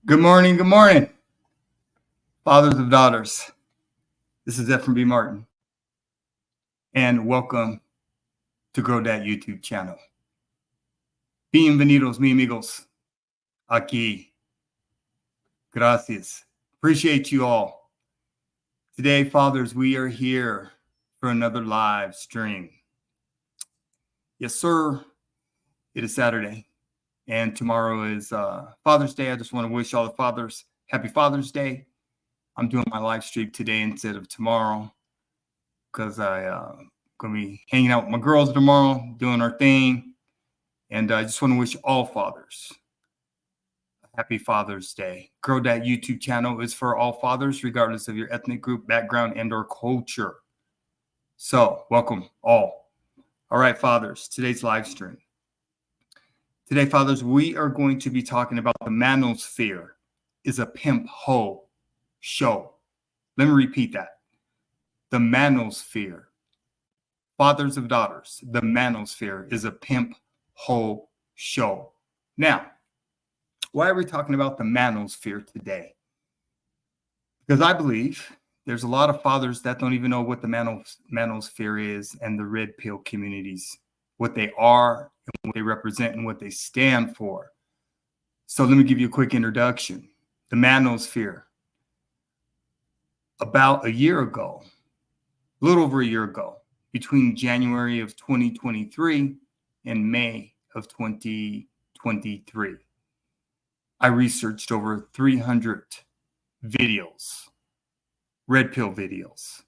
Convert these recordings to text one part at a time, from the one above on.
Good morning, fathers of daughters. This is Ephraim B. Martin, and welcome to Grow That YouTube channel. Bienvenidos, mi amigos. Aquí. Gracias. Appreciate you all. Today, fathers, we are here for another live stream. Yes, sir. It is Saturday, and tomorrow is Father's Day. I just want to wish all the fathers happy Father's Day. I'm doing my live stream today instead of tomorrow because I'm going to be hanging out with my girls tomorrow, doing our thing. And I just want to wish all fathers a happy Father's Day. Grow That YouTube channel is for all fathers, regardless of your ethnic group, background, and or culture. So welcome all. All right, fathers, today's live stream. Today, fathers, we are going to be talking about the Manosphere is a pimp hoe show. Let me repeat that. The Manosphere. Fathers of daughters, the Manosphere is a pimp hoe show. Now, why are we talking about the Manosphere today? Because I believe there's a lot of fathers that don't even know what the Manosphere is and the red pill communities, what they are, and what they represent, and what they stand for. So let me give you a quick introduction. The Manosphere. About a year ago, a little over a year ago, between January of 2023 and May of 2023, I researched over 300 videos, red pill videos.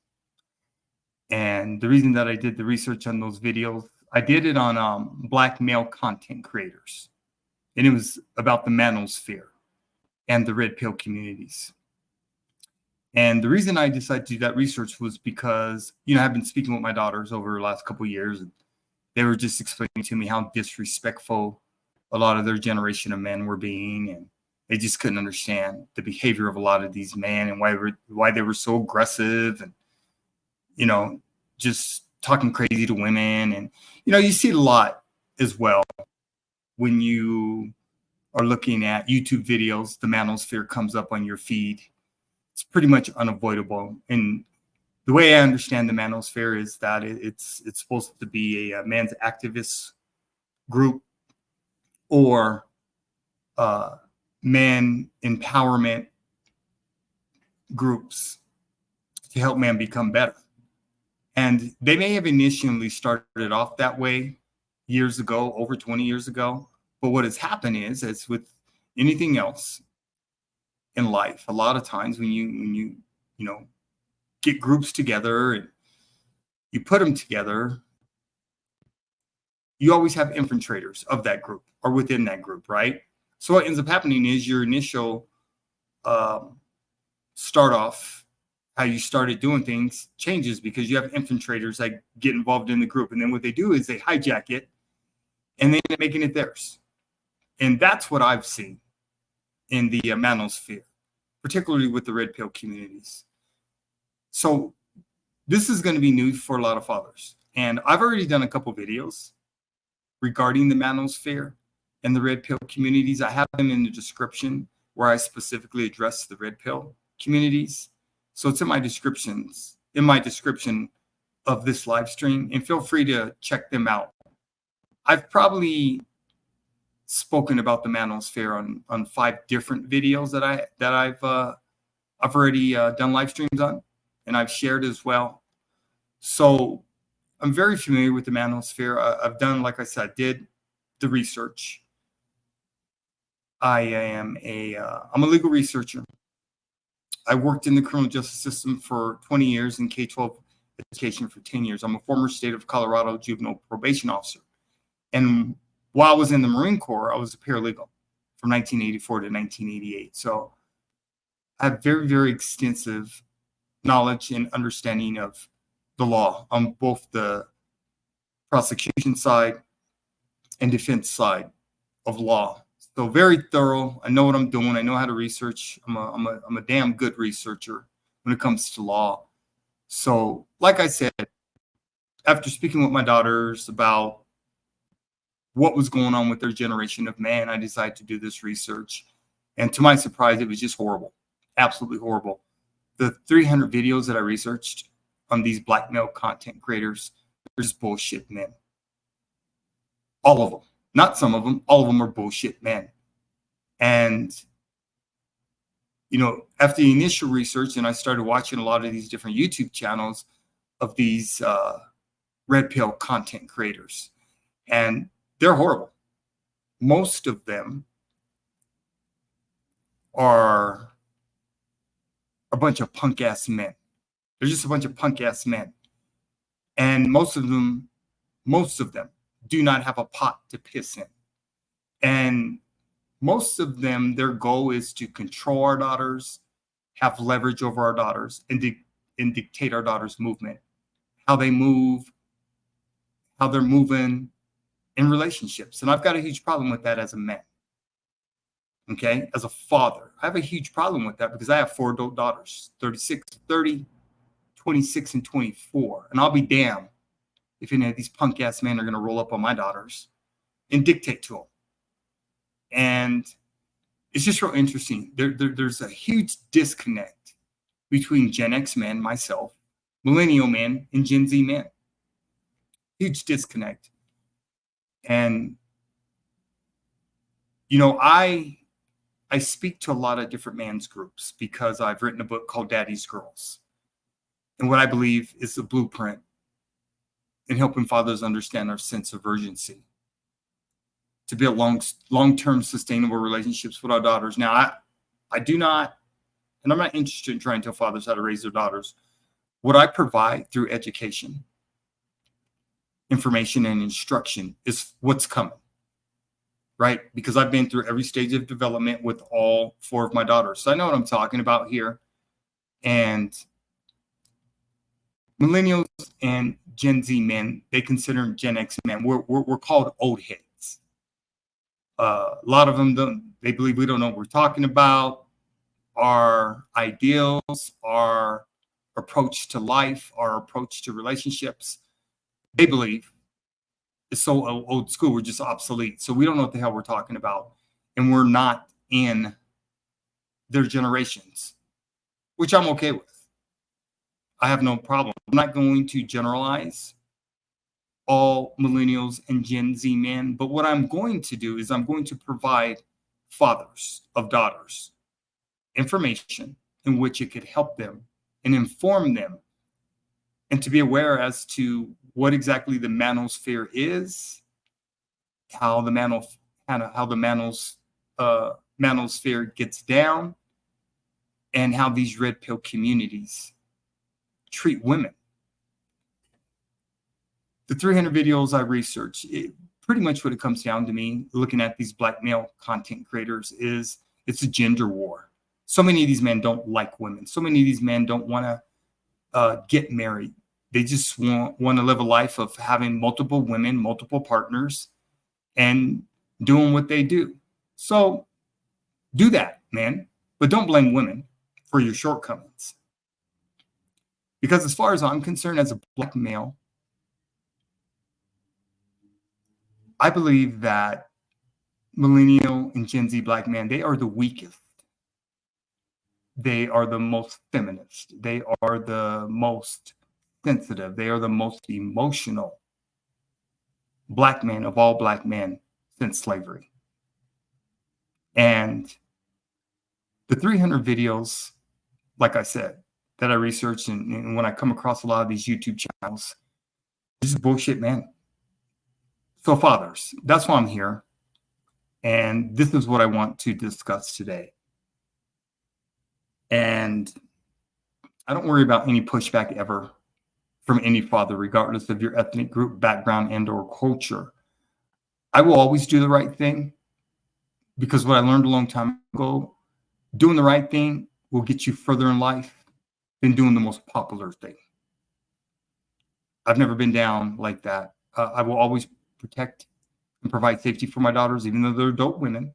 And the reason that I did the research on those videos, I did it on Black male content creators. And it was about the Manosphere and the red pill communities. And the reason I decided to do that research was because, I've been speaking with my daughters over the last couple of years, and they were just explaining to me how disrespectful a lot of their generation of men were being, and they just couldn't understand the behavior of a lot of these men and why they were so aggressive and, just talking crazy to women. And, you see it a lot as well when you are looking at YouTube videos. The Manosphere comes up on your feed. It's pretty much unavoidable. And the way I understand the Manosphere is that it's supposed to be a man's activist group or man empowerment groups to help man become better. And they may have initially started off that way years ago, over 20 years ago. But what has happened is, as with anything else in life, a lot of times when you get groups together and you put them together, you always have infiltrators of that group or within that group, right? So what ends up happening is your initial start off, how you started doing things changes because you have infiltrators that get involved in the group. And then what they do is they hijack it and they end up making it theirs. And that's what I've seen in the Manosphere, particularly with the red pill communities. So this is going to be new for a lot of fathers. And I've already done a couple videos regarding the Manosphere and the red pill communities. I have them in the description where I specifically address the red pill communities. So it's in my description of this live stream, and feel free to check them out. I've probably spoken about the Manosphere on 5 different videos that I've already done live streams on, and I've shared as well. So I'm very familiar with the Manosphere. I've done, like I said, did the research. I'm a legal researcher. I worked in the criminal justice system for 20 years and K-12 education for 10 years. I'm a former state of Colorado juvenile probation officer. And while I was in the Marine Corps, I was a paralegal from 1984 to 1988. So I have very, very extensive knowledge and understanding of the law on both the prosecution side and defense side of law. So very thorough. I know what I'm doing. I know how to research. I'm a damn good researcher when it comes to law. So like I said, after speaking with my daughters about what was going on with their generation of man, I decided to do this research. And to my surprise, it was just horrible, absolutely horrible. The 300 videos that I researched on these black male content creators, they're just bullshit men. All of them, not some of them, all of them are bullshit men. And, you know, after the initial research, and I started watching a lot of these different YouTube channels of these red pill content creators, and they're horrible. Most of them are a bunch of punk ass men. They're just a bunch of punk ass men. And most of them do not have a pot to piss in. And most of them, their goal is to control our daughters, have leverage over our daughters, and dictate our daughters' movement, how they move, how they're moving in relationships. And I've got a huge problem with that as a man. Okay, as a father, I have a huge problem with that because I have 4 adult daughters, 36, 30, 26, and 24. And I'll be damned if any of these punk ass men are going to roll up on my daughters and dictate to them. And it's just real interesting. There's a huge disconnect between Gen X men, myself, millennial men, and Gen Z men. Huge disconnect. And, you know, I speak to a lot of different men's groups because I've written a book called Daddy's Girls. And what I believe is the blueprint in helping fathers understand our sense of urgency to build long-term sustainable relationships with our daughters. Now, I do not, and I'm not interested in trying to tell fathers how to raise their daughters. What I provide through education, information, and instruction is what's coming. Right? Because I've been through every stage of development with all 4 of my daughters. So I know what I'm talking about here. And millennials and Gen Z men, they consider Gen X men. We're called old heads. A lot of them they believe we don't know what we're talking about. Our ideals, our approach to life, our approach to relationships, they believe is so old school, we're just obsolete. So we don't know what the hell we're talking about. And we're not in their generations, which I'm okay with. I have no problem. I'm not going to generalize all millennials and Gen Z men, but what I'm going to do is I'm going to provide fathers of daughters information in which it could help them and inform them and to be aware as to what exactly the manosphere is, how the manosphere gets down, and how these red pill communities treat women. The 300 videos I researched, pretty much what it comes down to me, looking at these black male content creators, is it's a gender war. So many of these men don't like women. So many of these men don't want to get married. They just want to live a life of having multiple women, multiple partners, and doing what they do. So do that, man. But don't blame women for your shortcomings. Because as far as I'm concerned, as a black male, I believe that millennial and Gen Z black men, they are the weakest. They are the most feminist. They are the most sensitive. They are the most emotional black men of all black men since slavery. And the 300 videos, like I said, that I researched, and when I come across a lot of these YouTube channels, this is bullshit, man. So fathers, that's why I'm here. And this is what I want to discuss today. And I don't worry about any pushback ever from any father, regardless of your ethnic group, background, and or culture. I will always do the right thing, because what I learned a long time ago, doing the right thing will get you further in life than doing the most popular thing. I've never been down like that. I will always protect and provide safety for my daughters, even though they're adult women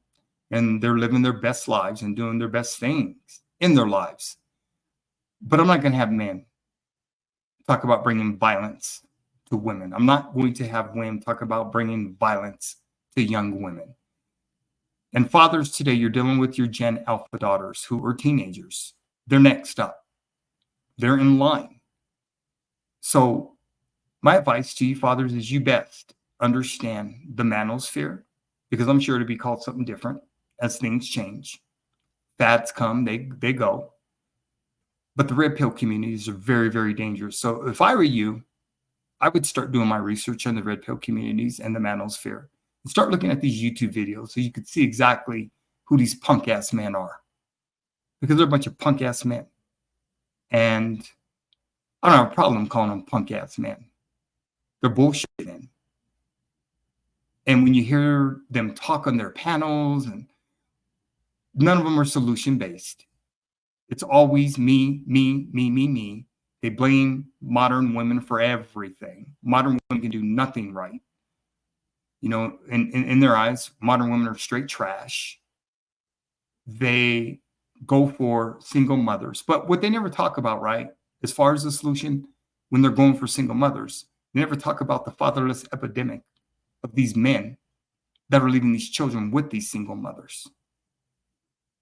and they're living their best lives and doing their best things in their lives. But I'm not going to have men talk about bringing violence to women. I'm not going to have women talk about bringing violence to young women. And fathers today, you're dealing with your Gen Alpha daughters who are teenagers. They're next up. They're in line. So my advice to you fathers is you best understand the manosphere, because I'm sure it'll be called something different as things change. Fads come, they go. But the red pill communities are very, very dangerous. So if I were you, I would start doing my research on the red pill communities and the manosphere and start looking at these YouTube videos so you could see exactly who these punk ass men are, because they're a bunch of punk ass men. And I don't have a problem calling them punk ass men. They're bullshit men. And when you hear them talk on their panels, and none of them are solution based. It's always me, me, me, me, me. They blame modern women for everything. Modern women can do nothing right. You know, in their eyes, modern women are straight trash. They go for single mothers. But what they never talk about, right, as far as the solution, when they're going for single mothers, they never talk about the fatherless epidemic of these men that are leaving these children with these single mothers.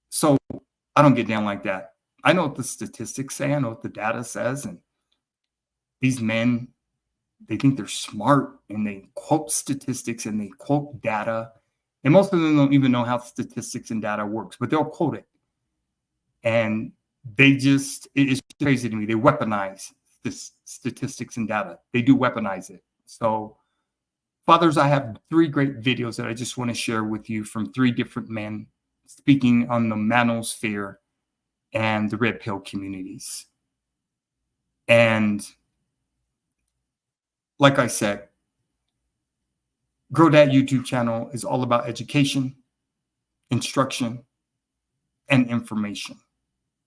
So I don't get down like that. I know what the statistics say. I know what the data says. And these men, they think they're smart and they quote statistics and they quote data. And most of them don't even know how statistics and data works, but they'll quote it. And it's crazy to me. They weaponize this statistics and data. They do weaponize it. So fathers, I have 3 great videos that I just want to share with you from 3 different men speaking on the manosphere and the red pill communities. And like I said, Grow That YouTube channel is all about education, instruction, and information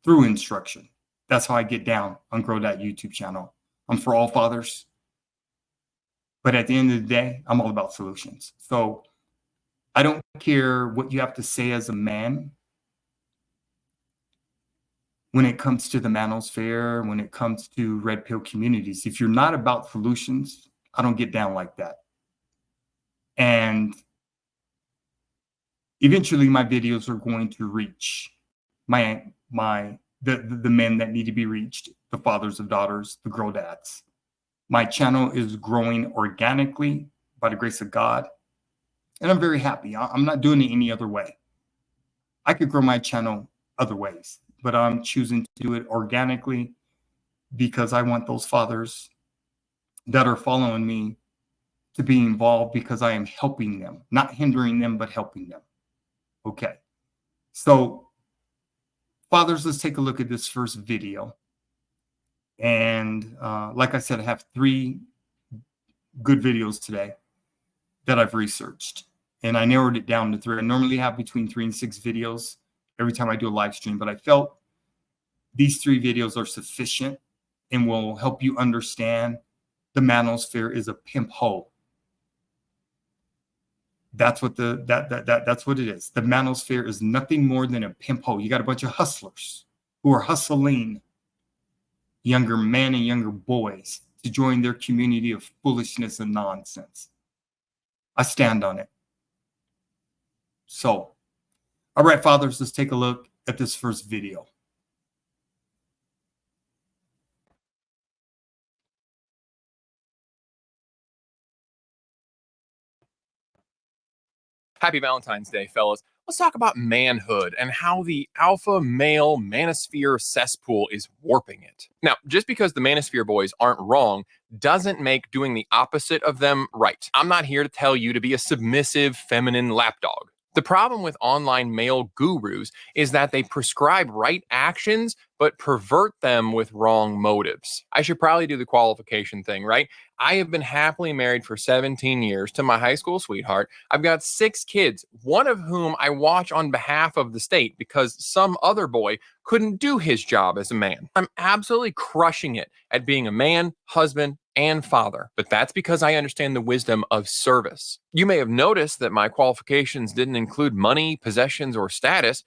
through instruction. That's how I get down on Grow That YouTube channel. I'm for all fathers. But at the end of the day, I'm all about solutions. So I don't care what you have to say as a man when it comes to the manosphere, when it comes to red pill communities. If you're not about solutions, I don't get down like that. And eventually my videos are going to reach the men that need to be reached, the fathers of daughters, the girl dads. My channel is growing organically by the grace of God. And I'm very happy. I'm not doing it any other way. I could grow my channel other ways, but I'm choosing to do it organically because I want those fathers that are following me to be involved, because I am helping them, not hindering them, but helping them. Okay. So fathers, let's take a look at this first video. And like I said, I have 3 good videos today that I've researched, and I narrowed it down to 3. I normally have between 3 and 6 videos every time I do a live stream, but I felt these 3 videos are sufficient and will help you understand the manosphere is a pimp hole. That's what that's what it is. The manosphere is nothing more than a pimp hole. You got a bunch of hustlers who are hustling younger men and younger boys to join their community of foolishness and nonsense. I stand on it. So, all right, fathers, let's take a look at this first video. Happy Valentine's Day, fellas. Let's talk about manhood and how the alpha male manosphere cesspool is warping it. Now, just because the manosphere boys aren't wrong doesn't make doing the opposite of them right. I'm not here to tell you to be a submissive, feminine lapdog. The problem with online male gurus is that they prescribe right actions, but pervert them with wrong motives. I should probably do the qualification thing, right? I have been happily married for 17 years to my high school sweetheart. I've got 6 kids, one of whom I watch on behalf of the state because some other boy couldn't do his job as a man. I'm absolutely crushing it at being a man, husband, and father, but that's because I understand the wisdom of service. You may have noticed that my qualifications didn't include money, possessions, or status,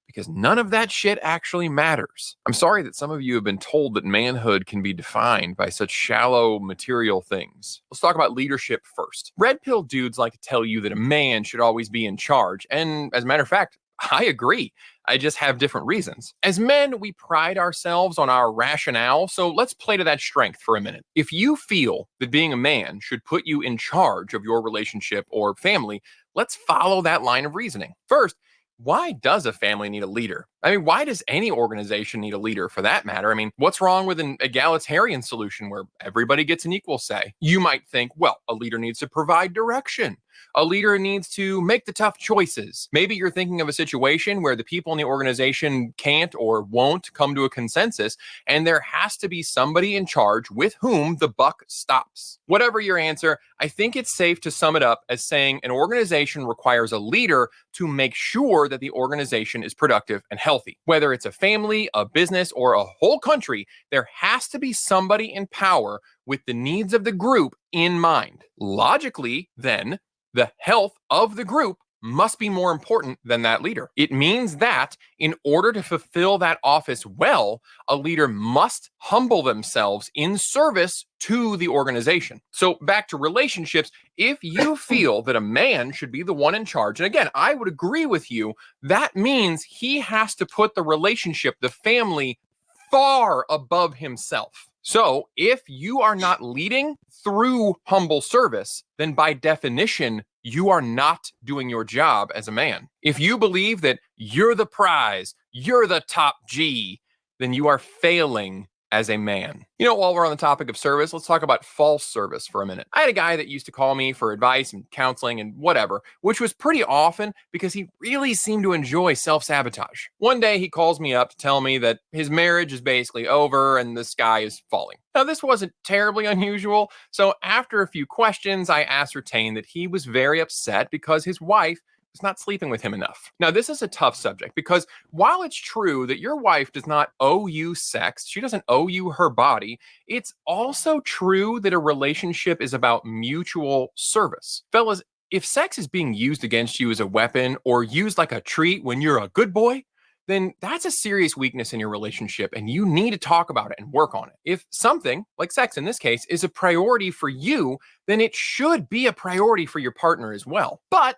because none of that shit actually matters. I'm sorry that some of you have been told that manhood can be defined by such shallow material things. Let's talk about leadership first. Red pill dudes like to tell you that a man should always be in charge. And as a matter of fact, I agree. I just have different reasons. As men, we pride ourselves on our rationale, so let's play to that strength for a minute. If you feel that being a man should put you in charge of your relationship or family, let's follow that line of reasoning. First, why does a family need a leader? I mean, why does any organization need a leader for that matter? I mean, what's wrong with an egalitarian solution where everybody gets an equal say? You might think, well, a leader needs to provide direction. A leader needs to make the tough choices. Maybe you're thinking of a situation where the people in the organization can't or won't come to a consensus, and there has to be somebody in charge with whom the buck stops. Whatever your answer, I think it's safe to sum it up as saying an organization requires a leader to make sure that the organization is productive and healthy. Whether it's a family, a business, or a whole country, there has to be somebody in power with the needs of the group in mind. Logically, then, the health of the group must be more important than that leader. It means that in order to fulfill that office well, a leader must humble themselves in service to the organization. So back to relationships, if you feel that a man should be the one in charge, and again, I would agree with you, that means he has to put the relationship, the family, far above himself. So if you are not leading through humble service, then by definition, you are not doing your job as a man. If you believe that you're the prize, you're the top G, then you are failing as a man. You know, while we're on the topic of service, let's talk about false service for a minute. I had a guy that used to call me for advice and counseling and whatever, which was pretty often because he really seemed to enjoy self-sabotage. One day he calls me up to tell me that his marriage is basically over and the sky is falling. Now, this wasn't terribly unusual, so after a few questions, I ascertained that he was very upset because his wife was not sleeping with him enough. Now, this is a tough subject because while it's true that your wife does not owe you sex, she doesn't owe you her body, it's also true that a relationship is about mutual service. Fellas, if sex is being used against you as a weapon or used like a treat when you're a good boy, then that's a serious weakness in your relationship and you need to talk about it and work on it. If something, like sex in this case, is a priority for you, then it should be a priority for your partner as well. But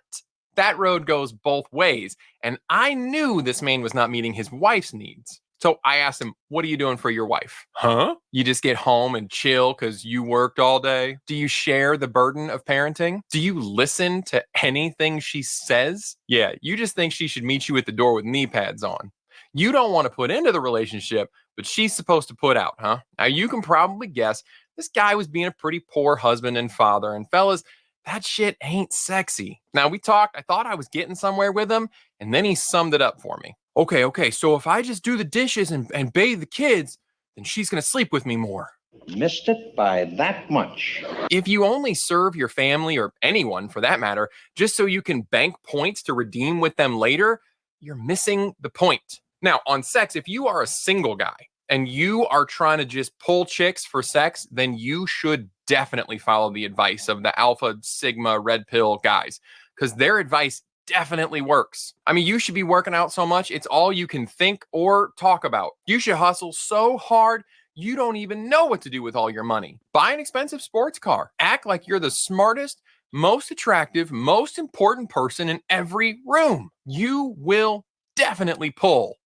that road goes both ways, and I knew this man was not meeting his wife's needs. So I asked him, what are you doing for your wife? Huh? You just get home and chill because you worked all day? Do you share the burden of parenting? Do you listen to anything she says? Yeah, you just think she should meet you at the door with knee pads on. You don't want to put into the relationship, but she's supposed to put out, huh? Now you can probably guess this guy was being a pretty poor husband and father, and fellas, that shit ain't sexy. Now we talked, I thought I was getting somewhere with him, and then he summed it up for me. Okay, so if I just do the dishes and bathe the kids, then she's gonna sleep with me more. Missed it by that much. If you only serve your family, or anyone for that matter, just so you can bank points to redeem with them later, you're missing the point. Now, on sex, if you are a single guy and you are trying to just pull chicks for sex, then you should definitely follow the advice of the Alpha, Sigma, Red Pill guys, because their advice definitely works. I mean, you should be working out so much, it's all you can think or talk about. You should hustle so hard, you don't even know what to do with all your money. Buy an expensive sports car. Act like you're the smartest, most attractive, most important person in every room. You will definitely pull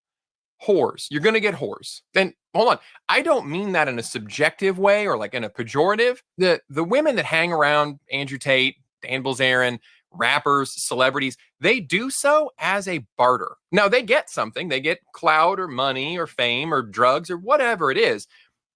whores. You're going to get whores. Then hold on. I don't mean that in a subjective way or like in a pejorative. The women that hang around Andrew Tate, Dan Bilzerian, rappers, celebrities, they do so as a barter. Now they get something. They get clout or money or fame or drugs or whatever it is.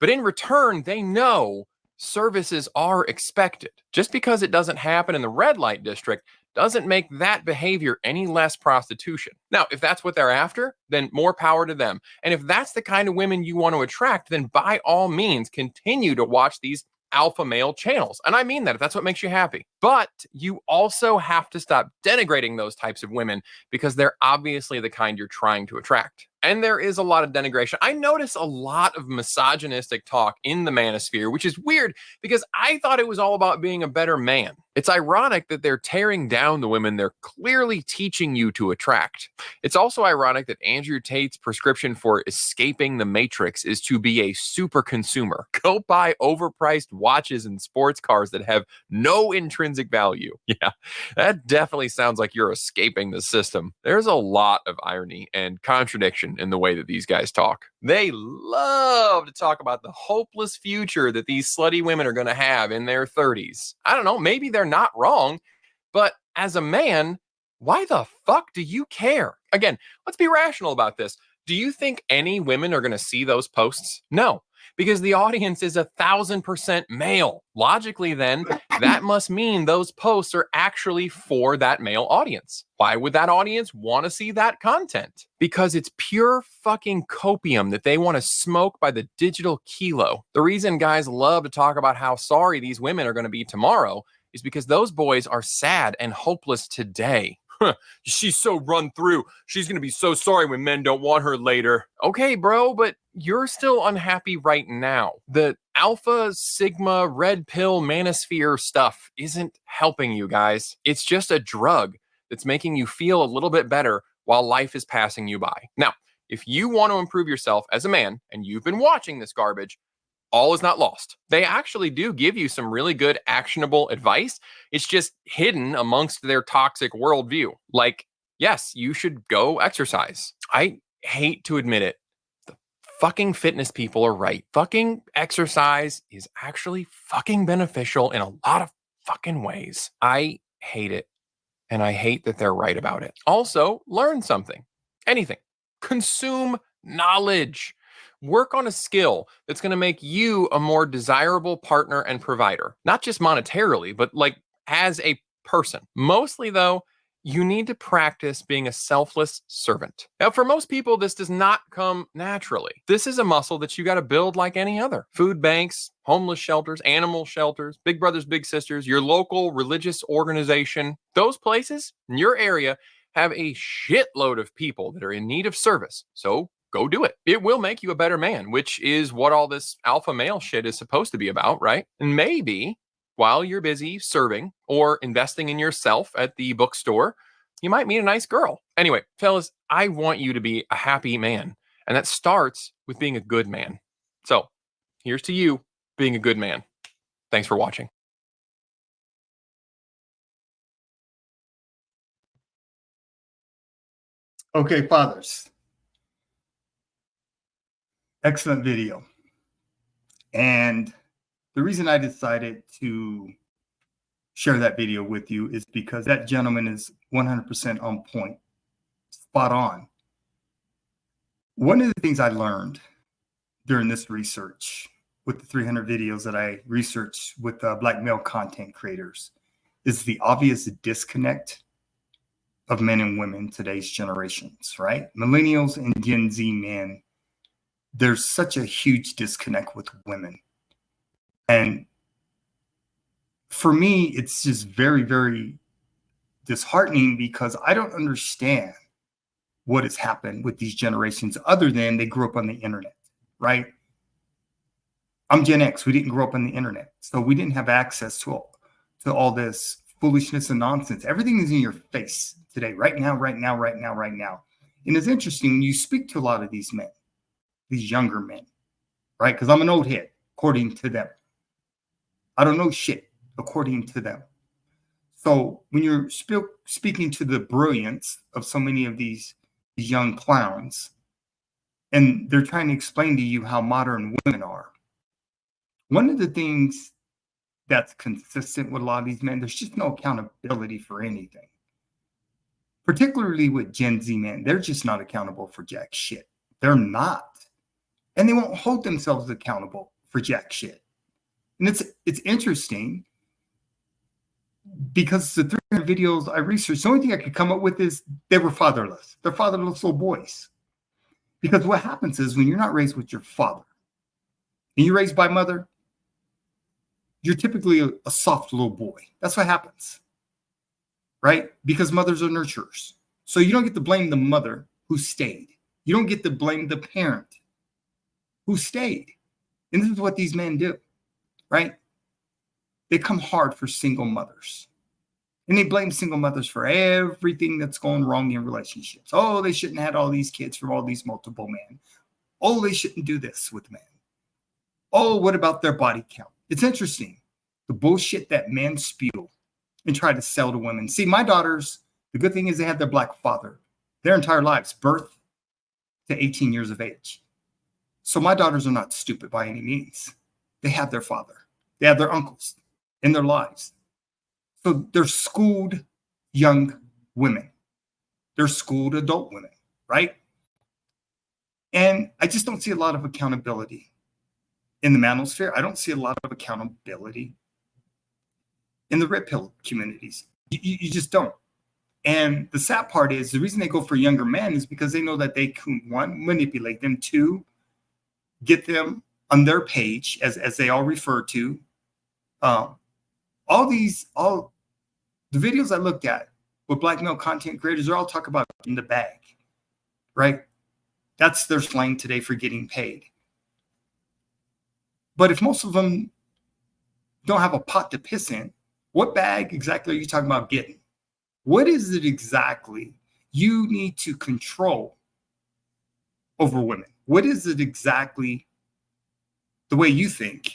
But in return, they know services are expected. Just because it doesn't happen in the red light district doesn't make that behavior any less prostitution. Now, if that's what they're after, then more power to them. And if that's the kind of women you want to attract, then by all means, continue to watch these alpha male channels. And I mean that if that's what makes you happy. But you also have to stop denigrating those types of women because they're obviously the kind you're trying to attract. And there is a lot of denigration. I notice a lot of misogynistic talk in the Manosphere, which is weird because I thought it was all about being a better man. It's ironic that they're tearing down the women they're clearly teaching you to attract. It's also ironic that Andrew Tate's prescription for escaping the matrix is to be a super consumer. Go buy overpriced watches and sports cars that have no intrinsic value. Yeah, that definitely sounds like you're escaping the system. There's a lot of irony and contradiction in the way that these guys talk. They love to talk about the hopeless future that these slutty women are going to have in their 30s. I don't know, maybe they're not wrong, but as a man, why the fuck do you care? Again, let's be rational about this. Do you think any women are going to see those posts? No, because the audience is 1,000% male. Logically, then, that must mean those posts are actually for that male audience. Why would that audience want to see that content? Because it's pure fucking copium that they want to smoke by the digital kilo. The reason guys love to talk about how sorry these women are going to be tomorrow is because those boys are sad and hopeless today. She's so run through. She's going to be so sorry when men don't want her later. Okay, bro, but you're still unhappy right now. The alpha, sigma, red pill, manosphere stuff isn't helping you guys. It's just a drug that's making you feel a little bit better while life is passing you by. Now, if you want to improve yourself as a man and you've been watching this garbage, all is not lost. They actually do give you some really good actionable advice. It's just hidden amongst their toxic worldview. Like, yes, you should go exercise. I hate to admit it. The fucking fitness people are right. Fucking exercise is actually fucking beneficial in a lot of fucking ways. I hate it. And I hate that they're right about it. Also, learn something. Anything. Consume knowledge. Work on a skill that's going to make you a more desirable partner and provider. Not just monetarily, but like as a person. Mostly, though, you need to practice being a selfless servant. Now, for most people, this does not come naturally. This is a muscle that you got to build like any other. Food banks, homeless shelters, animal shelters, big brothers, big sisters, your local religious organization. Those places in your area have a shitload of people that are in need of service. So go do it. It will make you a better man, which is what all this alpha male shit is supposed to be about, right? And maybe while you're busy serving or investing in yourself at the bookstore, you might meet a nice girl. Anyway, fellas, I want you to be a happy man. And that starts with being a good man. So here's to you being a good man. Thanks for watching. Okay, fathers. Excellent video. And the reason I decided to share that video with you is because that gentleman is 100% on point, spot on. One of the things I learned during this research with the 300 videos that I researched with Black male content creators is the obvious disconnect of men and women today's generations, right? Millennials and Gen Z men, there's such a huge disconnect with women. And for me, it's just very, very disheartening because I don't understand what has happened with these generations other than they grew up on the internet, right? I'm Gen X. We didn't grow up on the internet. So we didn't have access to all this foolishness and nonsense. Everything is in your face today, right now, right now, right now, right now. And it's interesting when you speak to a lot of these men, these younger men, right? Because I'm an old head, according to them. I don't know shit, according to them. So when you're speaking to the brilliance of so many of these young clowns, and they're trying to explain to you how modern women are, one of the things that's consistent with a lot of these men, there's just no accountability for anything. Particularly with Gen Z men, they're just not accountable for jack shit. They're not. And they won't hold themselves accountable for jack shit. And it's interesting because the 300 videos I researched, the only thing I could come up with is they were fatherless. They're fatherless little boys. Because what happens is when you're not raised with your father and you're raised by mother, you're typically a soft little boy. That's what happens, right? Because mothers are nurturers. So you don't get to blame the mother who stayed. You don't get to blame the parent who stayed. And this is what these men do, right? They come hard for single mothers. And they blame single mothers for everything that's going wrong in relationships. Oh, they shouldn't have had all these kids from all these multiple men. Oh, they shouldn't do this with men. Oh, what about their body count? It's interesting, the bullshit that men spew and try to sell to women. See, my daughters, the good thing is they had their Black father their entire lives, birth to 18 years of age. So my daughters are not stupid by any means. They have their father. They have their uncles in their lives. So they're schooled young women. They're schooled adult women, right? And I just don't see a lot of accountability in the Manosphere. I don't see a lot of accountability in the red pill communities. You just don't. And the sad part is the reason they go for younger men is because they know that they can, one, manipulate them, two, get them on their page, as they all refer to. All the videos I looked at with Black male content creators are all talk about in the bag, right? That's their slang today for getting paid. But if most of them don't have a pot to piss in, what bag exactly are you talking about getting? What is it exactly you need to control over women? What is it exactly the way you think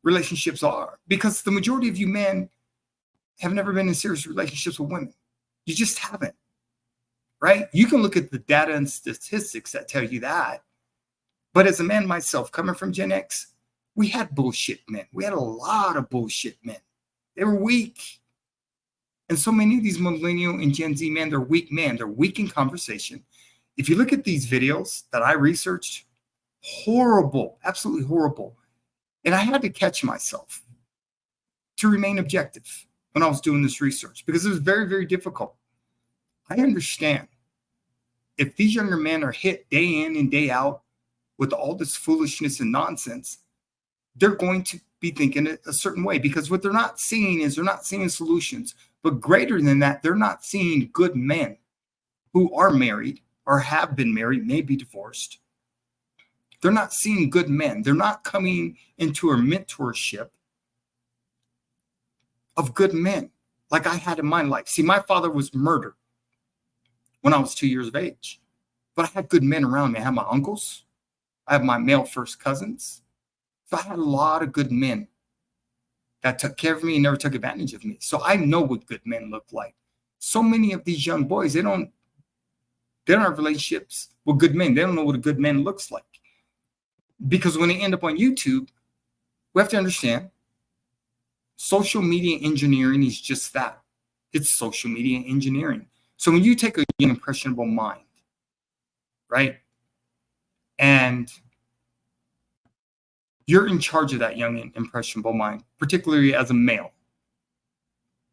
relationships are? Because the majority of you men have never been in serious relationships with women. You just haven't, right? You can look at the data and statistics that tell you that. But as a man myself, coming from Gen X, we had bullshit men. We had a lot of bullshit men. They were weak. And so many of these millennial and Gen Z men, they're weak men. They're weak in conversation. If you look at these videos that I researched, horrible, absolutely horrible. And I had to catch myself to remain objective when I was doing this research because it was very, very difficult. I understand if these younger men are hit day in and day out with all this foolishness and nonsense, they're going to be thinking a certain way because what they're not seeing is they're not seeing solutions. But greater than that, they're not seeing good men who are married or have been married, may be divorced. They're not seeing good men. They're not coming into a mentorship of good men like I had in my life. See, my father was murdered when I was 2 years of age, but I had good men around me. I had my uncles. I have my male first cousins. So I had a lot of good men that took care of me and never took advantage of me. So I know what good men look like. So many of these young boys, they don't have relationships with good men. They don't know what a good man looks like. Because when they end up on YouTube, we have to understand social media engineering is just that. It's social media engineering. So when you take a young, impressionable mind, right, and you're in charge of that young and impressionable mind, particularly as a male,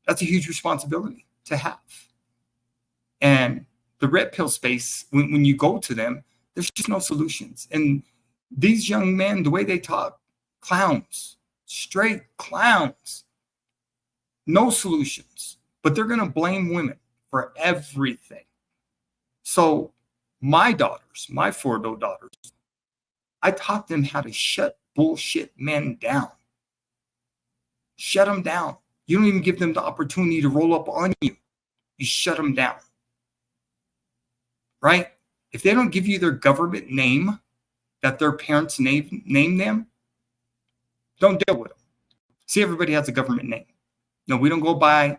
that's a huge responsibility to have. And the red pill space, when you go to them, there's just no solutions. And these young men, the way they talk, clowns, straight clowns, no solutions, but they're going to blame women for everything. So my daughters, my 4 adult daughters, I taught them how to shut bullshit men down. Shut them down. You don't even give them the opportunity to roll up on you. You shut them down. Right? If they don't give you their government name that their parents name them, don't deal with them. See, everybody has a government name. No, we don't go by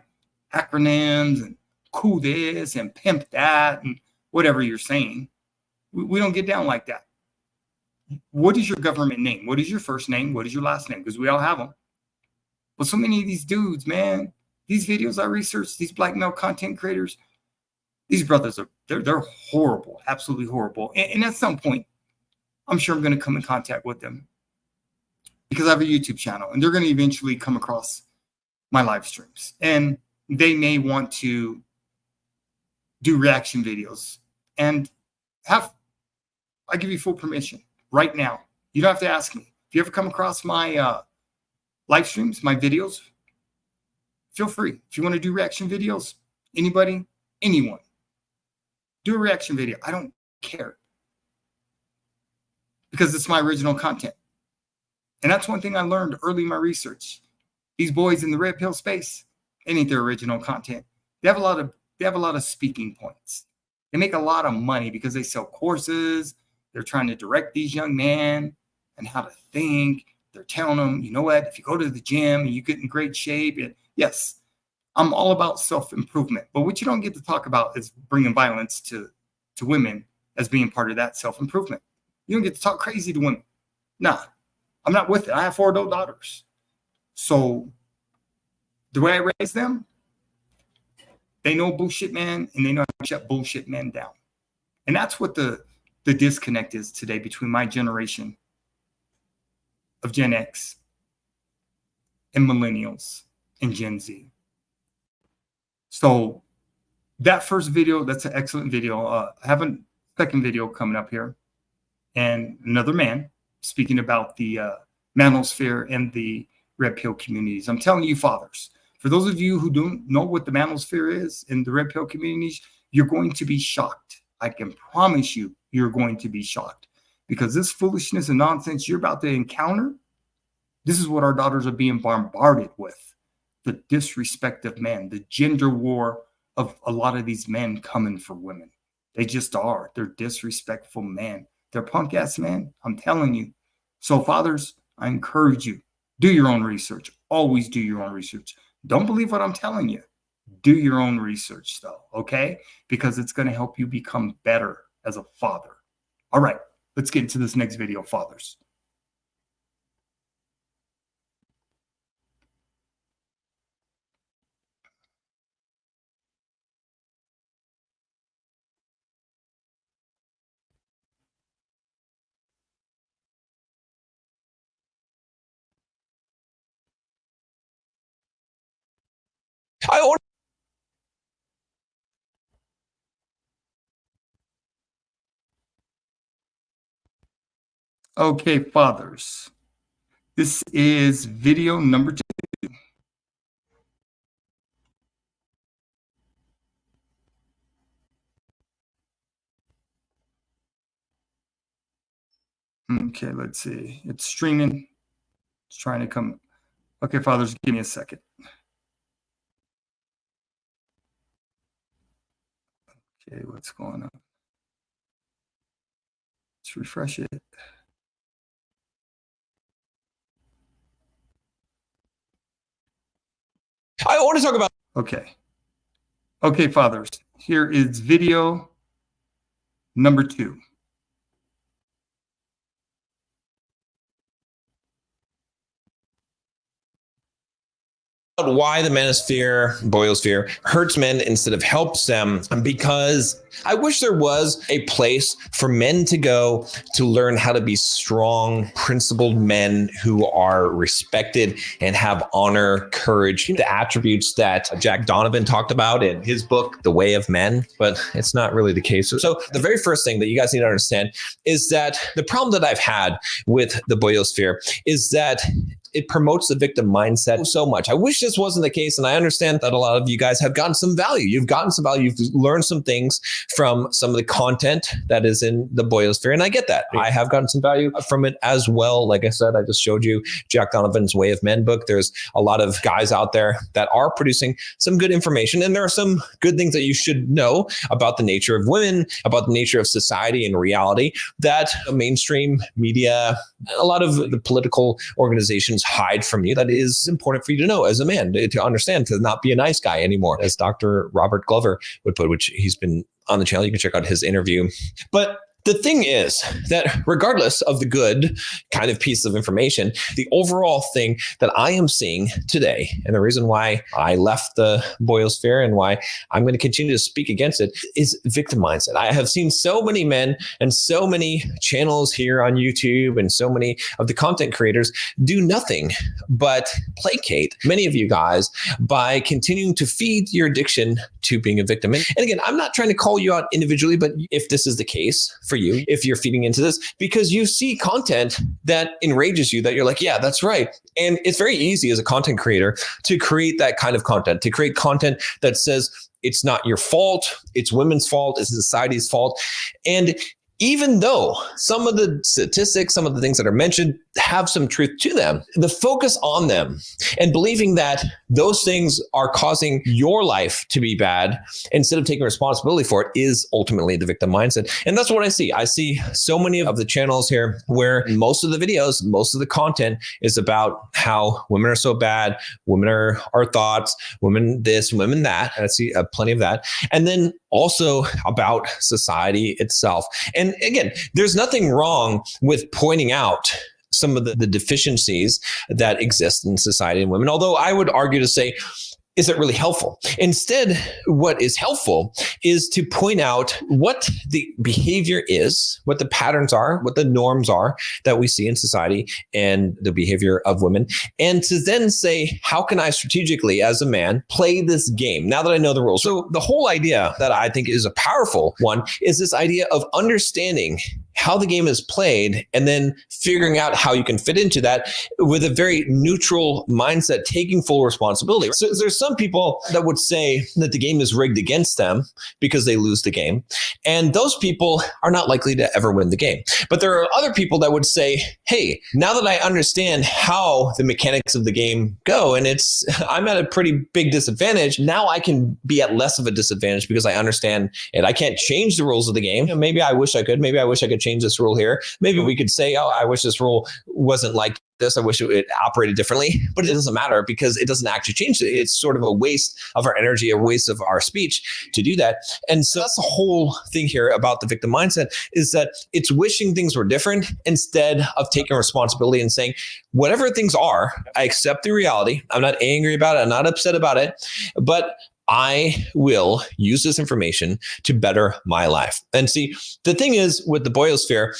acronyms and cool this and pimp that and whatever you're saying. We don't get down like that. What is your government name? What is your first name? What is your last name? Because we all have them. But so many of these dudes, man, these videos I researched, these black male content creators, these brothers they're horrible, absolutely horrible. And at some point, I'm sure I'm going to come in contact with them because I have a YouTube channel and they're going to eventually come across my live streams and they may want to do reaction videos and I give you full permission right now. You don't have to ask me. If you ever come across my live streams, my videos, feel free. If you want to do reaction videos, anybody, anyone, Do a reaction video. I don't care. Because it's my original content. And that's one thing I learned early in my research. These boys in the red pill space, it ain't their original content. They have a lot of speaking points. They make a lot of money because they sell courses. They're trying to direct these young men and how to think. They're telling them, you know what, if you go to the gym and you get in great shape, yes, I'm all about self-improvement. But what you don't get to talk about is bringing violence to women as being part of that self-improvement. You don't get to talk crazy to women. Nah, I'm not with it. I have 4 adult daughters. So the way I raise them, they know bullshit man, and they know how to shut bullshit men down. And that's what the disconnect is today between my generation of Gen X and millennials and Gen Z. So that first video, that's an excellent video. I have a second video coming up here, and another man speaking about the Manosphere and the red pill communities. I'm telling you, fathers, for those of you who don't know what the Manosphere is in the red pill communities, you're going to be shocked. I can promise you, you're going to be shocked, because this foolishness and nonsense you're about to encounter, this is what our daughters are being bombarded with. The disrespect of men, the gender war of a lot of these men coming for women. They just are. They're disrespectful men. They're punk ass men. I'm telling you. So fathers, I encourage you, do your own research. Always do your own research. Don't believe what I'm telling you. Do your own research though, okay? Because it's going to help you become better as a father. All right, let's get into this next video, fathers. Okay, fathers. This is video number 2. Okay, let's see. It's streaming. It's trying to come. Okay, fathers, give me a second. Okay, what's going on? Let's refresh it. I want to talk about. Okay. Okay, fathers. Here is video number 2. Why the Manosphere, Boylesphere hurts men instead of helps them, because I wish there was a place for men to go to learn how to be strong, principled men who are respected and have honor, courage, the attributes that Jack Donovan talked about in his book, The Way of Men, but it's not really the case. So the very first thing that you guys need to understand is that the problem that I've had with the Boylesphere is that it promotes the victim mindset so much. I wish this wasn't the case. And I understand that a lot of you guys have gotten some value. You've gotten some value. You've learned some things from some of the content that is in the Boylesphere. And I get that. I have gotten some value from it as well. Like I said, I just showed you Jack Donovan's Way of Men book. There's a lot of guys out there that are producing some good information. And there are some good things that you should know about the nature of women, about the nature of society and reality that mainstream media, a lot of the political organizations hide from you. That is important for you to know as a man, to understand, to not be a nice guy anymore, as Dr. Robert Glover would put, which he's been on the channel. You can check out his interview. But the thing is that regardless of the good kind of piece of information, the overall thing that I am seeing today, and the reason why I left the Boylesphere and why I'm going to continue to speak against it, is victim mindset. I have seen so many men and so many channels here on YouTube and so many of the content creators do nothing but placate many of you guys by continuing to feed your addiction to being a victim. And again, I'm not trying to call you out individually, but if this is the case for you, if you're feeding into this, because you see content that enrages you, that you're like, yeah, that's right. And it's very easy as a content creator to create that kind of content, to create content that says, it's not your fault. It's women's fault. It's society's fault. And even though some of the statistics, some of the things that are mentioned have some truth to them, the focus on them and believing that those things are causing your life to be bad instead of taking responsibility for it is ultimately the victim mindset. And that's what I see. I see so many of the channels here where most of the videos, most of the content is about how women are so bad, women are our thoughts, women this, women that. And I see plenty of that. And then also about society itself. And again, there's nothing wrong with pointing out some of the deficiencies that exist in society and women, although I would argue to say, is it really helpful? Instead, what is helpful is to point out what the behavior is, what the patterns are, what the norms are that we see in society and the behavior of women, and to then say, how can I strategically, as a man, play this game now that I know the rules? So the whole idea that I think is a powerful one is this idea of understanding how the game is played and then figuring out how you can fit into that with a very neutral mindset, taking full responsibility. So there's some people that would say that the game is rigged against them because they lose the game. And those people are not likely to ever win the game. But there are other people that would say, hey, now that I understand how the mechanics of the game go, and I'm at a pretty big disadvantage, now I can be at less of a disadvantage because I understand it. I can't change the rules of the game. Maybe I wish I could. Maybe I wish I could change this rule here. Maybe we could say, oh, I wish this rule wasn't like this. I wish it operated differently, but it doesn't matter because it doesn't actually change it. It's sort of a waste of our energy, a waste of our speech to do that. And so that's the whole thing here about the victim mindset, is that it's wishing things were different instead of taking responsibility and saying, whatever things are, I accept the reality. I'm not angry about it. I'm not upset about it, but I will use this information to better my life. And see, the thing is with the Manosphere,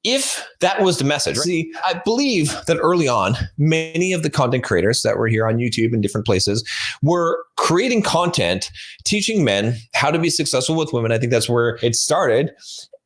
if that was the message, right? See, I believe that early on, many of the content creators that were here on YouTube and different places were creating content, teaching men how to be successful with women. I think that's where it started.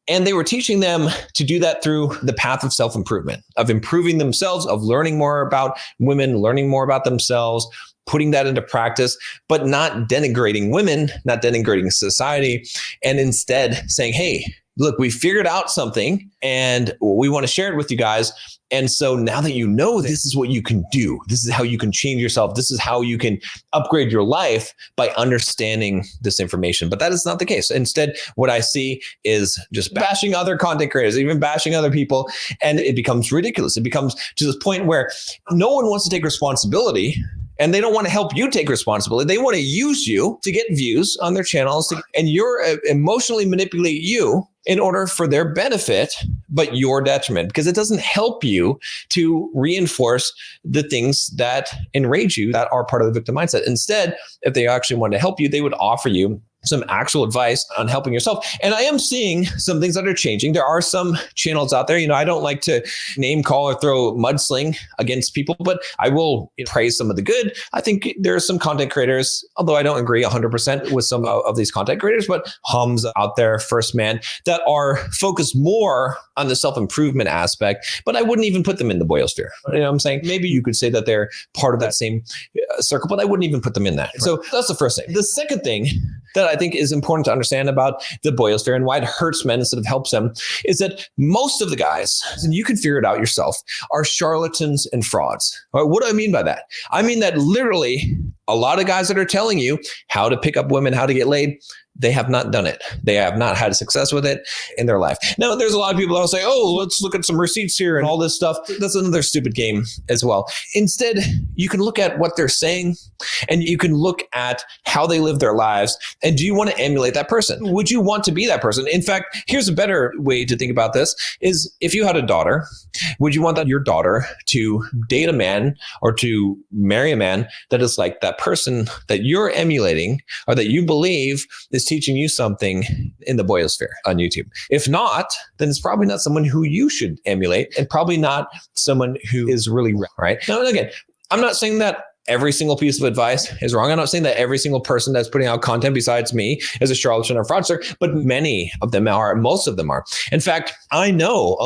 And they were teaching them to do that through the path of self-improvement, of improving themselves, of learning more about women, learning more about themselves, putting that into practice, but not denigrating women, not denigrating society, and instead saying, hey, look, we figured out something and we want to share it with you guys. And so now that you know this is what you can do, this is how you can change yourself, this is how you can upgrade your life by understanding this information. But that is not the case. Instead, what I see is just bashing other content creators, even bashing other people. And it becomes ridiculous. It becomes to this point where no one wants to take responsibility. And they don't want to help you take responsibility. They want to use you to get views on their channels, and you're emotionally manipulate you in order for their benefit, but your detriment, because it doesn't help you to reinforce the things that enrage you that are part of the victim mindset. Instead, if they actually want to help you, they would offer you some actual advice on helping yourself. And I am seeing some things that are changing. There are some channels out there. I don't like to name call or throw mudsling against people, but I will praise some of the good. I think there are some content creators, although I don't agree 100% with some of these content creators, but Hums out there, First Man, that are focused more on the self-improvement aspect, but I wouldn't even put them in the Manosphere. You know what I'm saying? Maybe you could say that they're part of that same circle, but I wouldn't even put them in that. Right. So that's the first thing. The second thing that I think is important to understand about the Manosphere and why it hurts men instead of helps them is that most of the guys, and you can figure it out yourself, are charlatans and frauds. All right, what do I mean by that? I mean that literally a lot of guys that are telling you how to pick up women, how to get laid, they have not done it. They have not had success with it in their life. Now, there's a lot of people that will say, oh, let's look at some receipts here and all this stuff. That's another stupid game as well. Instead, you can look at what they're saying and you can look at how they live their lives. And do you want to emulate that person? Would you want to be that person? In fact, here's a better way to think about this is if you had a daughter, would you want that your daughter to date a man or to marry a man that is like that person that you're emulating or that you believe is teaching you something in the Manosphere on YouTube? If not, then it's probably not someone who you should emulate and probably not someone who is really right. Now, again, I'm not saying that every single piece of advice is wrong. I'm not saying that every single person that's putting out content besides me is a charlatan or fraudster, but many of them are, most of them are. In fact, I know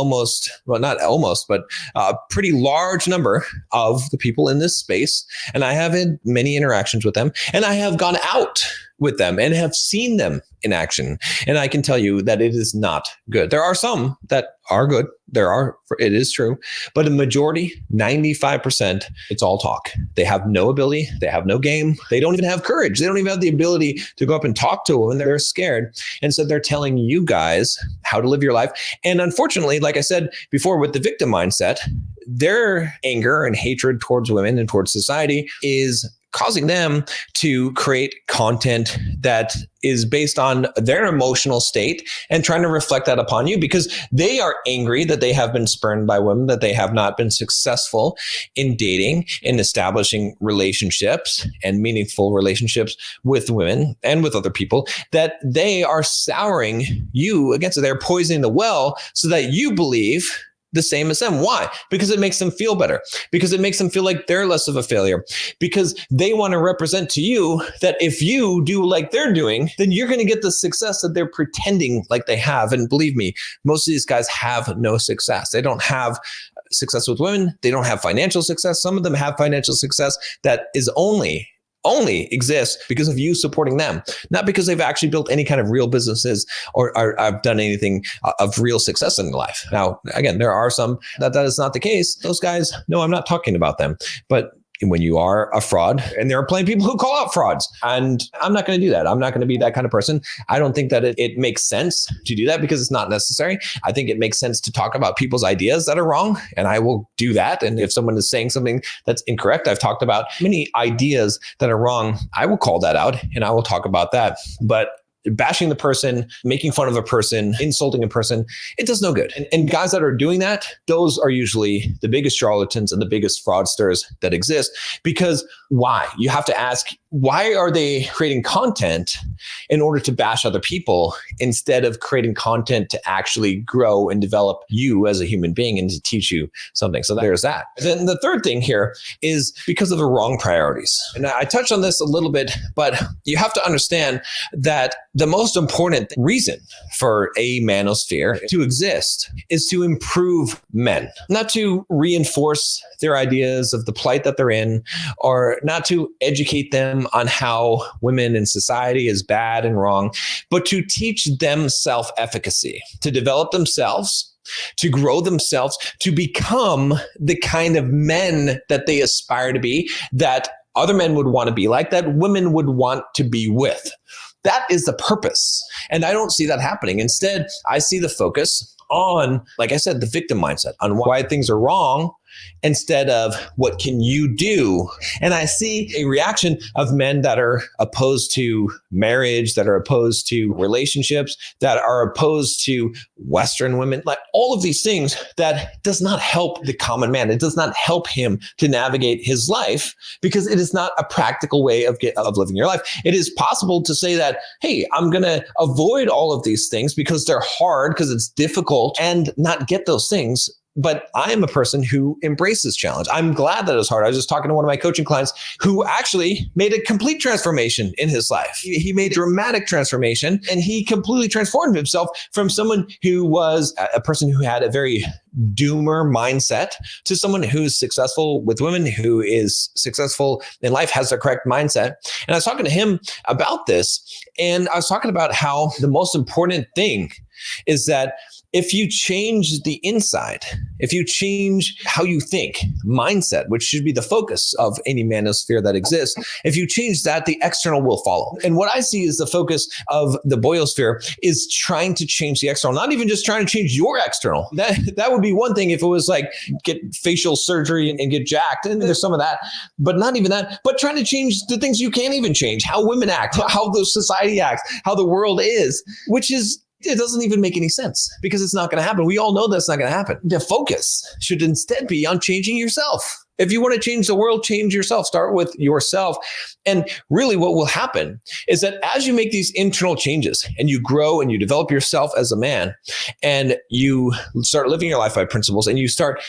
not almost, but a pretty large number of the people in this space, and I have had many interactions with them, and I have gone out with them and have seen them in action. And I can tell you that it is not good. There are some that are good. It is true. But a majority, 95%, it's all talk. They have no ability. They have no game. They don't even have courage. They don't even have the ability to go up and talk to a woman. They're scared. And so they're telling you guys how to live your life. And unfortunately, like I said before, with the victim mindset, their anger and hatred towards women and towards society is causing them to create content that is based on their emotional state and trying to reflect that upon you, because they are angry that they have been spurned by women, that they have not been successful in dating, in establishing relationships and meaningful relationships with women and with other people, that they are souring you against it. They're poisoning the well so that you believe the same as them. Why? Because it makes them feel better, because it makes them feel like they're less of a failure, because they want to represent to you that if you do like they're doing, then you're going to get the success that they're pretending like they have. And believe me, most of these guys have no success. They don't have success with women. They don't have financial success. Some of them have financial success that is only exists because of you supporting them, not because they've actually built any kind of real businesses or have done anything of real success in their life. Now, again, there are some that is not the case. Those guys, no, I'm not talking about them. But when you are a fraud, and there are plenty of people who call out frauds, and I'm not going to do that. I'm not going to be that kind of person. I don't think that it makes sense to do that because it's not necessary. I think it makes sense to talk about people's ideas that are wrong, and I will do that. And if someone is saying something that's incorrect, I've talked about many ideas that are wrong. I will call that out and I will talk about that. But bashing the person, making fun of a person, insulting a person, it does no good. And guys that are doing that, those are usually the biggest charlatans and the biggest fraudsters that exist. Because why? You have to ask, why are they creating content in order to bash other people instead of creating content to actually grow and develop you as a human being and to teach you something? So there's that. Then the third thing here is because of the wrong priorities. And I touched on this a little bit, but you have to understand that the most important reason for a manosphere to exist is to improve men, not to reinforce their ideas of the plight that they're in, or not to educate them on how women in society is bad and wrong, but to teach them self-efficacy, to develop themselves, to grow themselves, to become the kind of men that they aspire to be, that other men would want to be like, that women would want to be with. That is the purpose. And I don't see that happening. Instead, I see the focus on, like I said, the victim mindset, on why things are wrong, instead of what can you do? And I see a reaction of men that are opposed to marriage, that are opposed to relationships, that are opposed to Western women, like all of these things that does not help the common man. It does not help him to navigate his life because it is not a practical way of living your life. It is possible to say that, hey, I'm going to avoid all of these things because they're hard, because it's difficult, and not get those things. But I am a person who embraces challenge. I'm glad that it's hard. I was just talking to one of my coaching clients who actually made a complete transformation in his life. He made a dramatic transformation, and he completely transformed himself from someone who was a person who had a very doomer mindset to someone who's successful with women, who is successful in life, has the correct mindset. And I was talking to him about this, and I was talking about how the most important thing is that if you change the inside, if you change how you think, mindset, which should be the focus of any manosphere that exists, if you change that, the external will follow. And what I see is the focus of the boyosphere is trying to change the external, not even just trying to change your external. That would be one thing if it was like get facial surgery and get jacked, and there's some of that, but not even that, but trying to change the things you can't even change, how women act, how the society acts, how the world is, which is, it doesn't even make any sense because it's not going to happen. We all know that's not going to happen. The focus should instead be on changing yourself. If you want to change the world, change yourself. Start with yourself. And really what will happen is that as you make these internal changes and you grow and you develop yourself as a man and you start living your life by principles and you start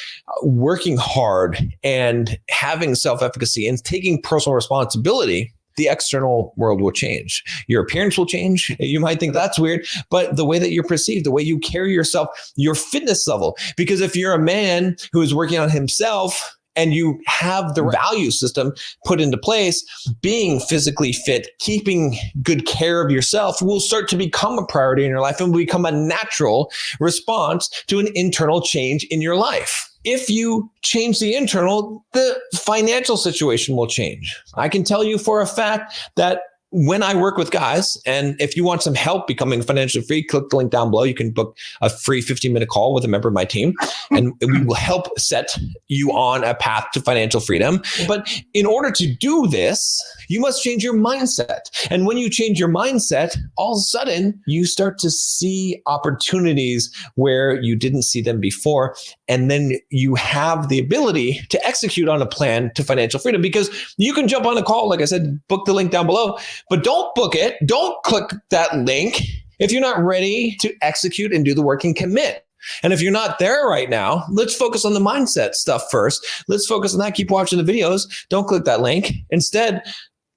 working hard and having self-efficacy and taking personal responsibility, the external world will change. Your appearance will change. You might think that's weird, but the way that you're perceived, the way you carry yourself, your fitness level. Because if you're a man who is working on himself and you have the value system put into place, being physically fit, keeping good care of yourself will start to become a priority in your life and will become a natural response to an internal change in your life. If you change the internal, the financial situation will change. I can tell you for a fact that when I work with guys, and if you want some help becoming financially free, click the link down below. You can book a free 15-minute call with a member of my team, and we will help set you on a path to financial freedom. But in order to do this, you must change your mindset. And when you change your mindset, all of a sudden, you start to see opportunities where you didn't see them before. And then you have the ability to execute on a plan to financial freedom, because you can jump on a call. Like I said, book the link down below. But don't book it. Don't click that link if you're not ready to execute and do the work and commit. And if you're not there right now, let's focus on the mindset stuff first. Let's focus on that. Keep watching the videos. Don't click that link. Instead,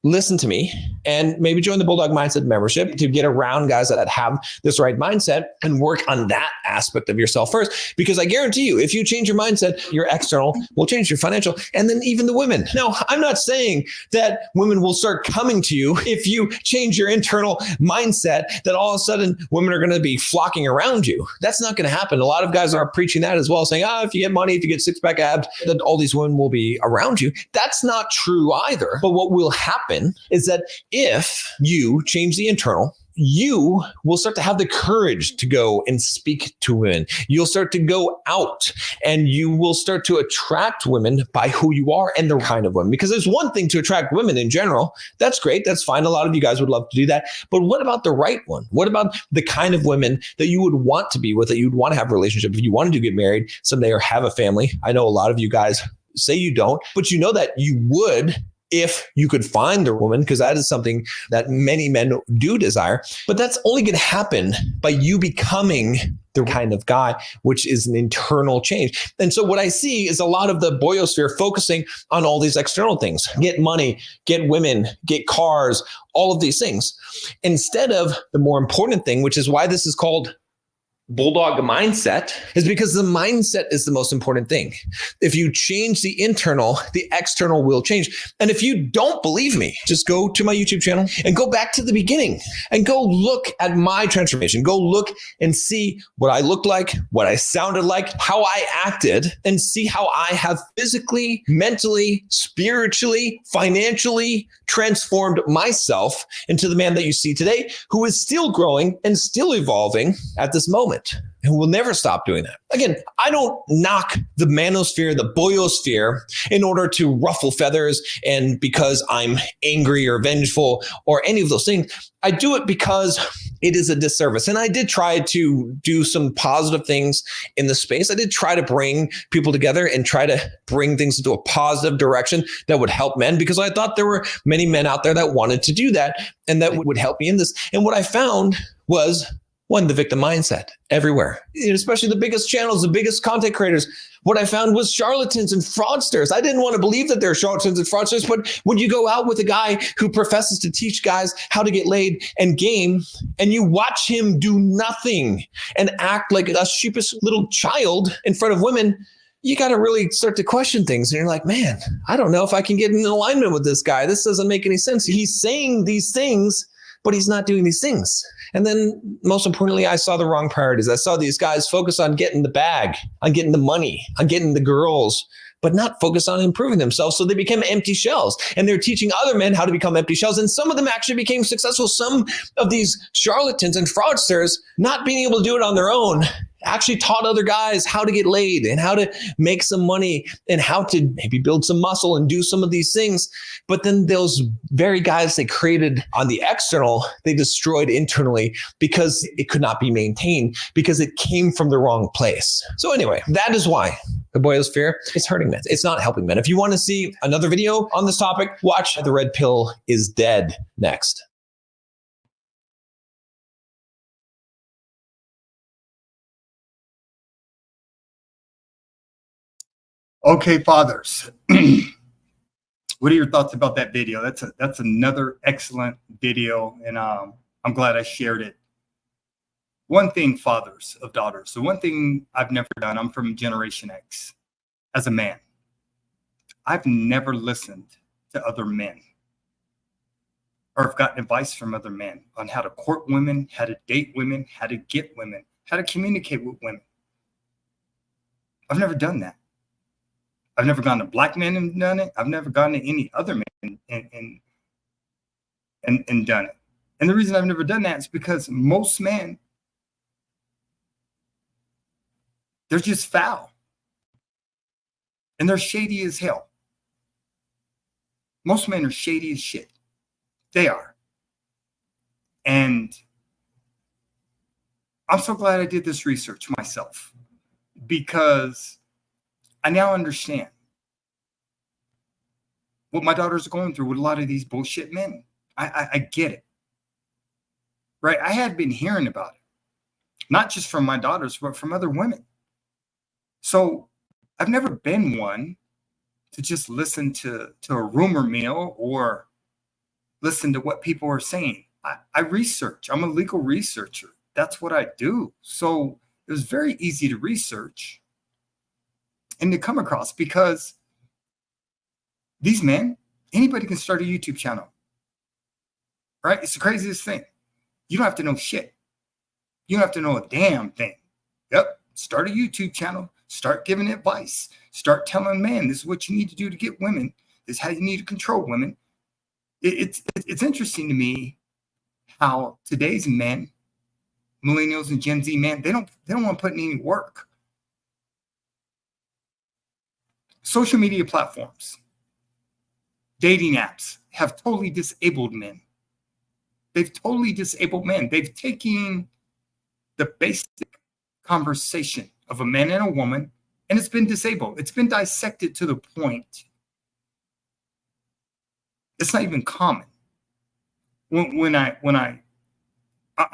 listen to me and maybe join the Bulldog Mindset membership to get around guys that have this right mindset and work on that aspect of yourself first. Because I guarantee you, if you change your mindset, your external will change, your financial, and then even the women. Now, I'm not saying that women will start coming to you if you change your internal mindset, that all of a sudden women are going to be flocking around you. That's not going to happen. A lot of guys are preaching that as well, saying, if you get money, if you get six-pack abs, that all these women will be around you. That's not true either. But what will happen is that if you change the internal, you will start to have the courage to go and speak to women. You'll start to go out and you will start to attract women by who you are and the kind of women. Because there's one thing to attract women in general. That's great. That's fine. A lot of you guys would love to do that. But what about the right one? What about the kind of women that you would want to be with, that you'd want to have a relationship if you wanted to get married someday or have a family? I know a lot of you guys say you don't, but you know that you would if you could find a woman, because that is something that many men do desire. But that's only going to happen by you becoming the kind of guy, which is an internal change. And so what I see is a lot of the boyosphere focusing on all these external things: get money, get women, get cars, all of these things, instead of the more important thing, which is why this is called Bulldog mindset, is because the mindset is the most important thing. If you change the internal, the external will change. And if you don't believe me, just go to my YouTube channel and go back to the beginning and go look at my transformation. Go look and see what I looked like, what I sounded like, how I acted, and see how I have physically, mentally, spiritually, financially transformed myself into the man that you see today, who is still growing and still evolving at this moment. And we'll never stop doing that. Again, I don't knock the manosphere, the boyosphere, in order to ruffle feathers and because I'm angry or vengeful or any of those things. I do it because it is a disservice. And I did try to do some positive things in the space. I did try to bring people together and try to bring things into a positive direction that would help men, because I thought there were many men out there that wanted to do that and that would help me in this. And what I found was, one, the victim mindset everywhere, and especially the biggest channels, the biggest content creators. What I found was charlatans and fraudsters. I didn't want to believe that they're charlatans and fraudsters, but when you go out with a guy who professes to teach guys how to get laid and game, and you watch him do nothing and act like a sheepish little child in front of women, you got to really start to question things. And you're like, man, I don't know if I can get in alignment with this guy. This doesn't make any sense. He's saying these things, but he's not doing these things. And then most importantly, I saw the wrong priorities. I saw these guys focus on getting the bag, on getting the money, on getting the girls, but not focus on improving themselves. So they became empty shells, and they're teaching other men how to become empty shells. And some of them actually became successful. Some of these charlatans and fraudsters, not being able to do it on their own, actually taught other guys how to get laid and how to make some money and how to maybe build some muscle and do some of these things. But then those very guys they created on the external, they destroyed internally because it could not be maintained, because it came from the wrong place. So anyway, that is why the boyosphere is hurting men. It's not helping men. If you want to see another video on this topic, watch The Red Pill is Dead next. Okay, fathers, what are your thoughts about that video? That's another excellent video, and I'm glad I shared it. One thing, fathers of daughters, the one thing I've never done, I'm from Generation X, as a man, I've never listened to other men or have gotten advice from other men on how to court women, how to date women, how to get women, how to communicate with women. I've never done that. I've never gone to black men and done it. I've never gone to any other men and done it. And the reason I've never done that is because most men, they're just foul. And they're shady as hell. Most men are shady as shit. They are. And I'm so glad I did this research myself, because I now understand what my daughters are going through with a lot of these bullshit men. I get it. Right? I had been hearing about it, not just from my daughters, but from other women. So I've never been one to just listen to a rumor mill or listen to what people are saying. I research. I'm a legal researcher. That's what I do. So it was very easy to research and to come across, because these men, anybody can start a YouTube channel, right? It's the craziest thing. You don't have to know shit. You don't have to know a damn thing. Yep. Start a YouTube channel. Start giving advice. Start telling men this is what you need to do to get women. This is how you need to control women. It's interesting to me how today's men, millennials and Gen Z men, they don't want to put in any work. Social media platforms, dating apps have totally disabled men. They've totally disabled men. They've taken the basic conversation of a man and a woman, and it's been disabled. It's been dissected to the point it's not even common. I'm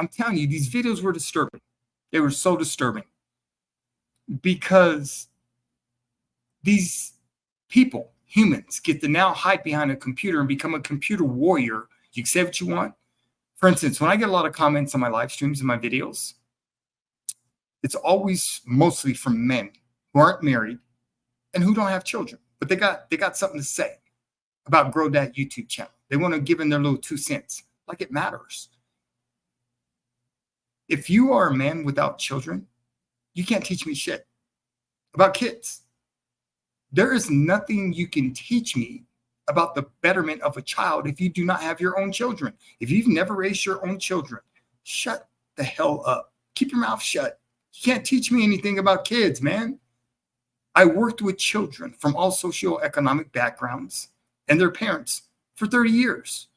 telling you, these videos were disturbing. They were so disturbing because these people, humans, get to now hide behind a computer and become a computer warrior. You can say what you want. For instance, when I get a lot of comments on my live streams and my videos, it's always mostly from men who aren't married and who don't have children, but they got something to say about Grow That YouTube channel. They want to give in their little 2 cents, like it matters. If you are a man without children, you can't teach me shit about kids. There is nothing you can teach me about the betterment of a child if you do not have your own children. If you've never raised your own children, shut the hell up. Keep your mouth shut. You can't teach me anything about kids, man. I worked with children from all socioeconomic backgrounds and their parents for 30 years.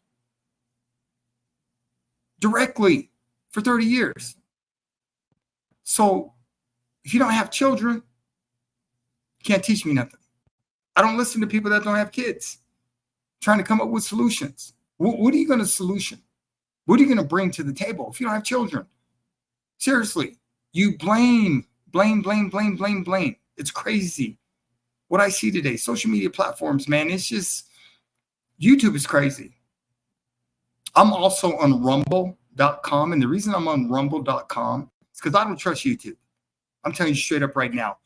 Directly for 30 years. So if you don't have children, you can't teach me nothing. I don't listen to people that don't have kids trying to come up with solutions. What are you going to solution? What are you going to bring to the table if you don't have children? Seriously, you blame. It's crazy. What I see today, social media platforms, man, it's just, YouTube is crazy. I'm also on rumble.com. And the reason I'm on rumble.com is because I don't trust YouTube. I'm telling you straight up right now.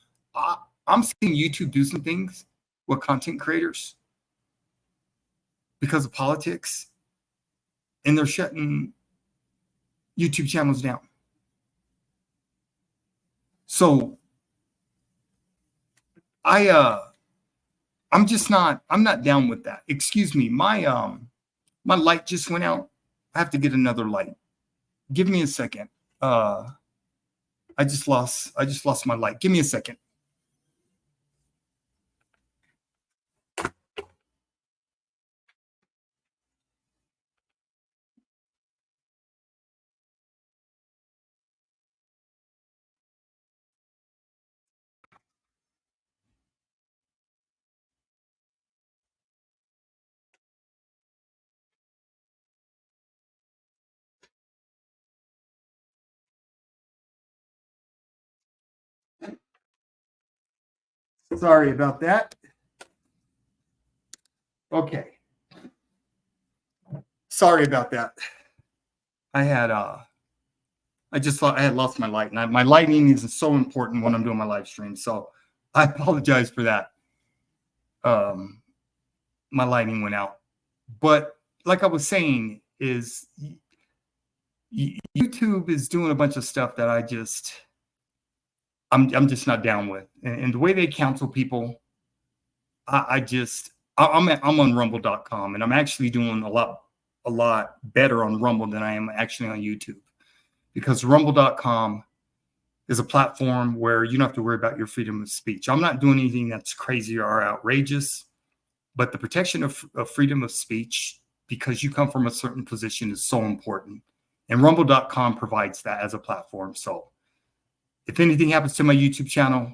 I'm seeing YouTube do some things with content creators because of politics, and they're shutting YouTube channels down. So I'm not down with that. Excuse me. My light just went out. I have to get another light. Give me a second. I just lost my light. Give me a second. Sorry about that. Okay. Sorry about that. I had lost my light, and my lighting is so important when I'm doing my live stream. So I apologize for that. My lighting went out. But like I was saying, is YouTube is doing a bunch of stuff that I'm just not down with. And the way they counsel people, I'm on rumble.com, and I'm actually doing a lot better on Rumble than I am actually on YouTube, because rumble.com is a platform where you don't have to worry about your freedom of speech. I'm not doing anything that's crazy or outrageous, but the protection of freedom of speech, because you come from a certain position, is so important. And rumble.com provides that as a platform. So if anything happens to my YouTube channel,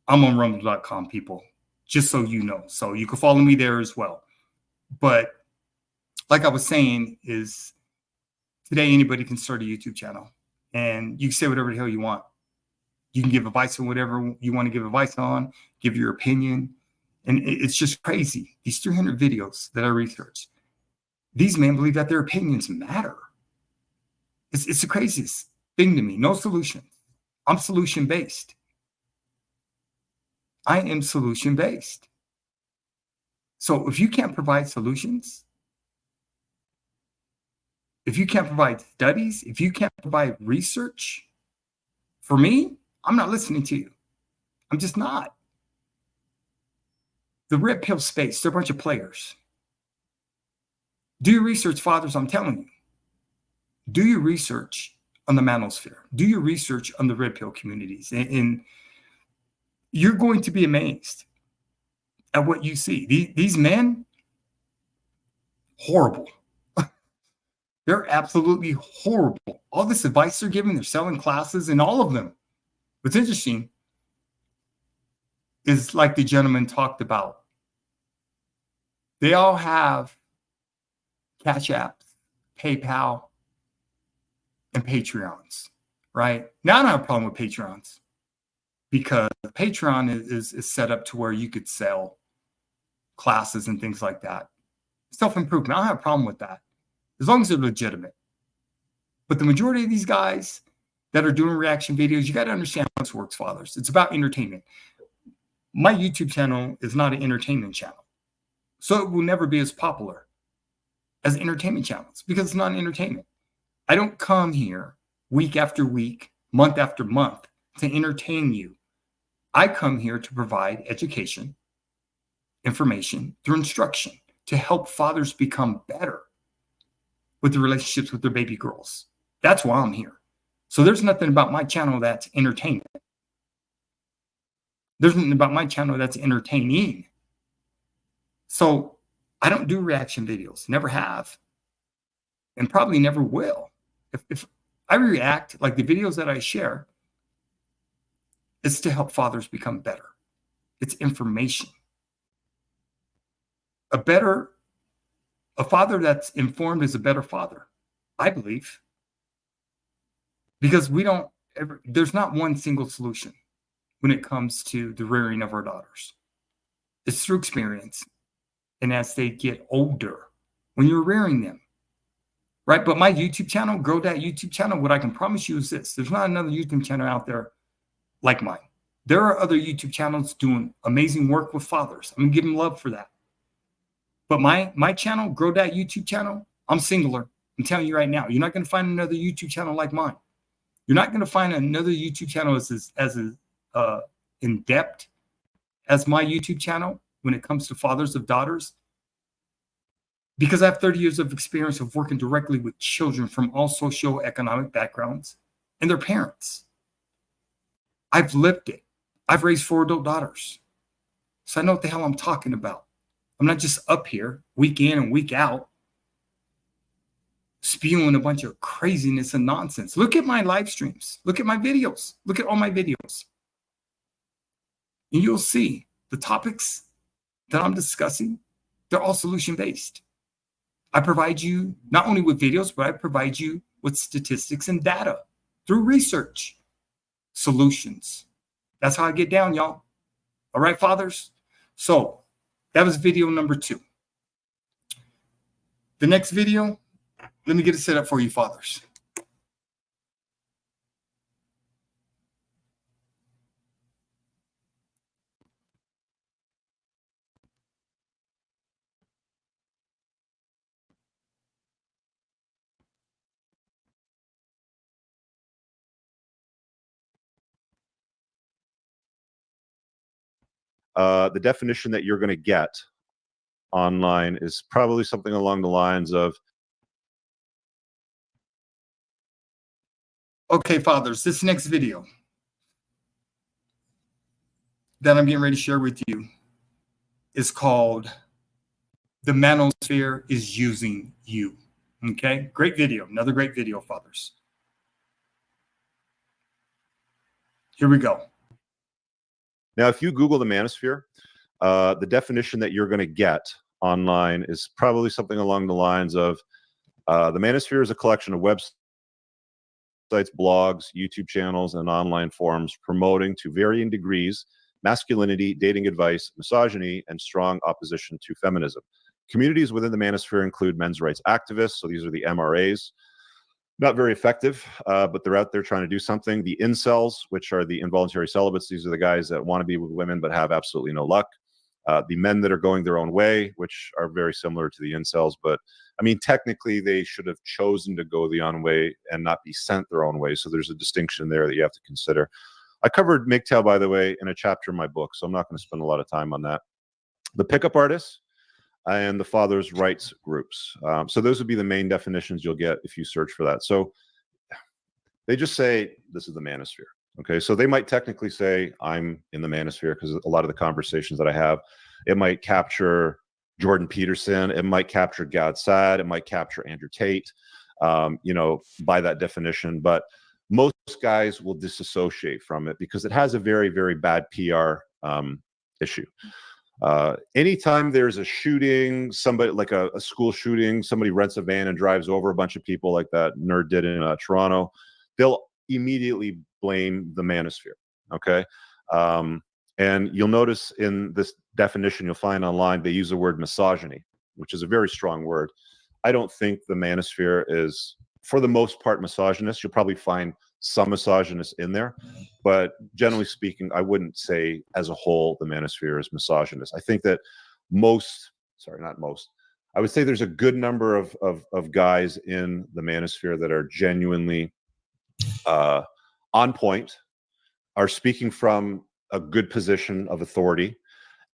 I'm on rumble.com, people, just so you know. So you can follow me there as well. But like I was saying, is today anybody can start a YouTube channel, and you can say whatever the hell you want. You can give advice on whatever you want to give advice on, give your opinion. And it's just crazy. These 300 videos that I researched, these men believe that their opinions matter. It's the craziest thing to me. No solution. I'm solution-based. I am solution-based. So if you can't provide solutions, if you can't provide studies, if you can't provide research, for me, I'm not listening to you. I'm just not. The red pill space, they're a bunch of players. Do your research, fathers, I'm telling you. Do your research on the Manosphere. Do your research on the red pill communities. And you're going to be amazed at what you see. These men, horrible. They're absolutely horrible. All this advice they're giving, they're selling classes, and all of them. What's interesting is, like the gentleman talked about, they all have Cash Apps, PayPal, and Patreons, right? Now I don't have a problem with Patreons, because Patreon is set up to where you could sell classes and things like that. Self-improvement, I don't have a problem with that, as long as they're legitimate. But the majority of these guys that are doing reaction videos, you got to understand how this works, fathers. It's about entertainment. My YouTube channel is not an entertainment channel, so it will never be as popular as entertainment channels, because it's not an entertainment. I don't come here week after week, month after month to entertain you. I come here to provide education, information through instruction, to help fathers become better with the relationships with their baby girls. That's why I'm here. So there's nothing about my channel that's entertainment. There's nothing about my channel that's entertaining. So I don't do reaction videos, never have, and probably never will. If I react, like the videos that I share, it's to help fathers become better. It's information. A father that's informed is a better father, I believe. Because there's not one single solution when it comes to the rearing of our daughters. It's through experience. And as they get older, when you're rearing them, right? But my YouTube channel, Grow That YouTube channel, what I can promise you is this: there's not another YouTube channel out there like mine. There are other YouTube channels doing amazing work with fathers. I'm gonna give them love for that. But my channel, Grow That YouTube channel, I'm singular. I'm telling you right now, you're not gonna find another YouTube channel like mine. You're not gonna find another YouTube channel as in depth as my YouTube channel when it comes to fathers of daughters, because I have 30 years of experience of working directly with children from all socioeconomic backgrounds and their parents. I've lived it. I've raised 4 adult daughters. So I know what the hell I'm talking about. I'm not just up here week in and week out spewing a bunch of craziness and nonsense. Look at my live streams. Look at my videos. Look at all my videos. And you'll see the topics that I'm discussing, they're all solution-based. I provide you not only with videos, but I provide you with statistics and data through research. Solutions. That's how I get down, y'all. All right, fathers? So that was video number 2. The next video, let me get it set up for you, fathers. the definition that you're going to get online is probably something along the lines of, Okay, fathers, this next video that I'm getting ready to share with you is called "The Manosphere is Using You." Okay, great video. Another great video, fathers. Here we go. now, if you Google the Manosphere, the definition that you're going to get online is probably something along the lines of, the Manosphere is a collection of websites, blogs, YouTube channels, and online forums promoting to varying degrees masculinity, dating advice, misogyny, and strong opposition to feminism. Communities within the Manosphere include men's rights activists, so these are the MRAs. Not very effective, but they're out there trying to do something. The incels, which are the involuntary celibates, these are the guys that want to be with women but have absolutely no luck. The men that are going their own way, which are very similar to the incels, but I mean, technically they should have chosen to go the own way and not be sent their own way. So there's a distinction there that you have to consider. I covered MGTOW, by the way, in a chapter in my book, so I'm not going to spend a lot of time on that. The pickup artists and the fathers' rights groups. So those would be the main definitions you'll get if you search for that. So they just say, this is the Manosphere. Okay, so they might technically say, I'm in the Manosphere, because a lot of the conversations that I have, it might capture Jordan Peterson, it might capture Gad Saad, it might capture Andrew Tate, by that definition. But most guys will disassociate from it because it has a very, very bad PR issue. Anytime there's a shooting, somebody like a school shooting, somebody rents a van and drives over a bunch of people like that nerd did in Toronto, they'll immediately blame the Manosphere. Okay. And you'll notice in this definition you'll find online, they use the word misogyny, which is a very strong word. I don't think the Manosphere is, for the most part, misogynist. You'll probably find some misogynists in there, but generally speaking, I wouldn't say as a whole the Manosphere is misogynist. I think that I would say there's a good number of guys in the Manosphere that are genuinely on point, are speaking from a good position of authority,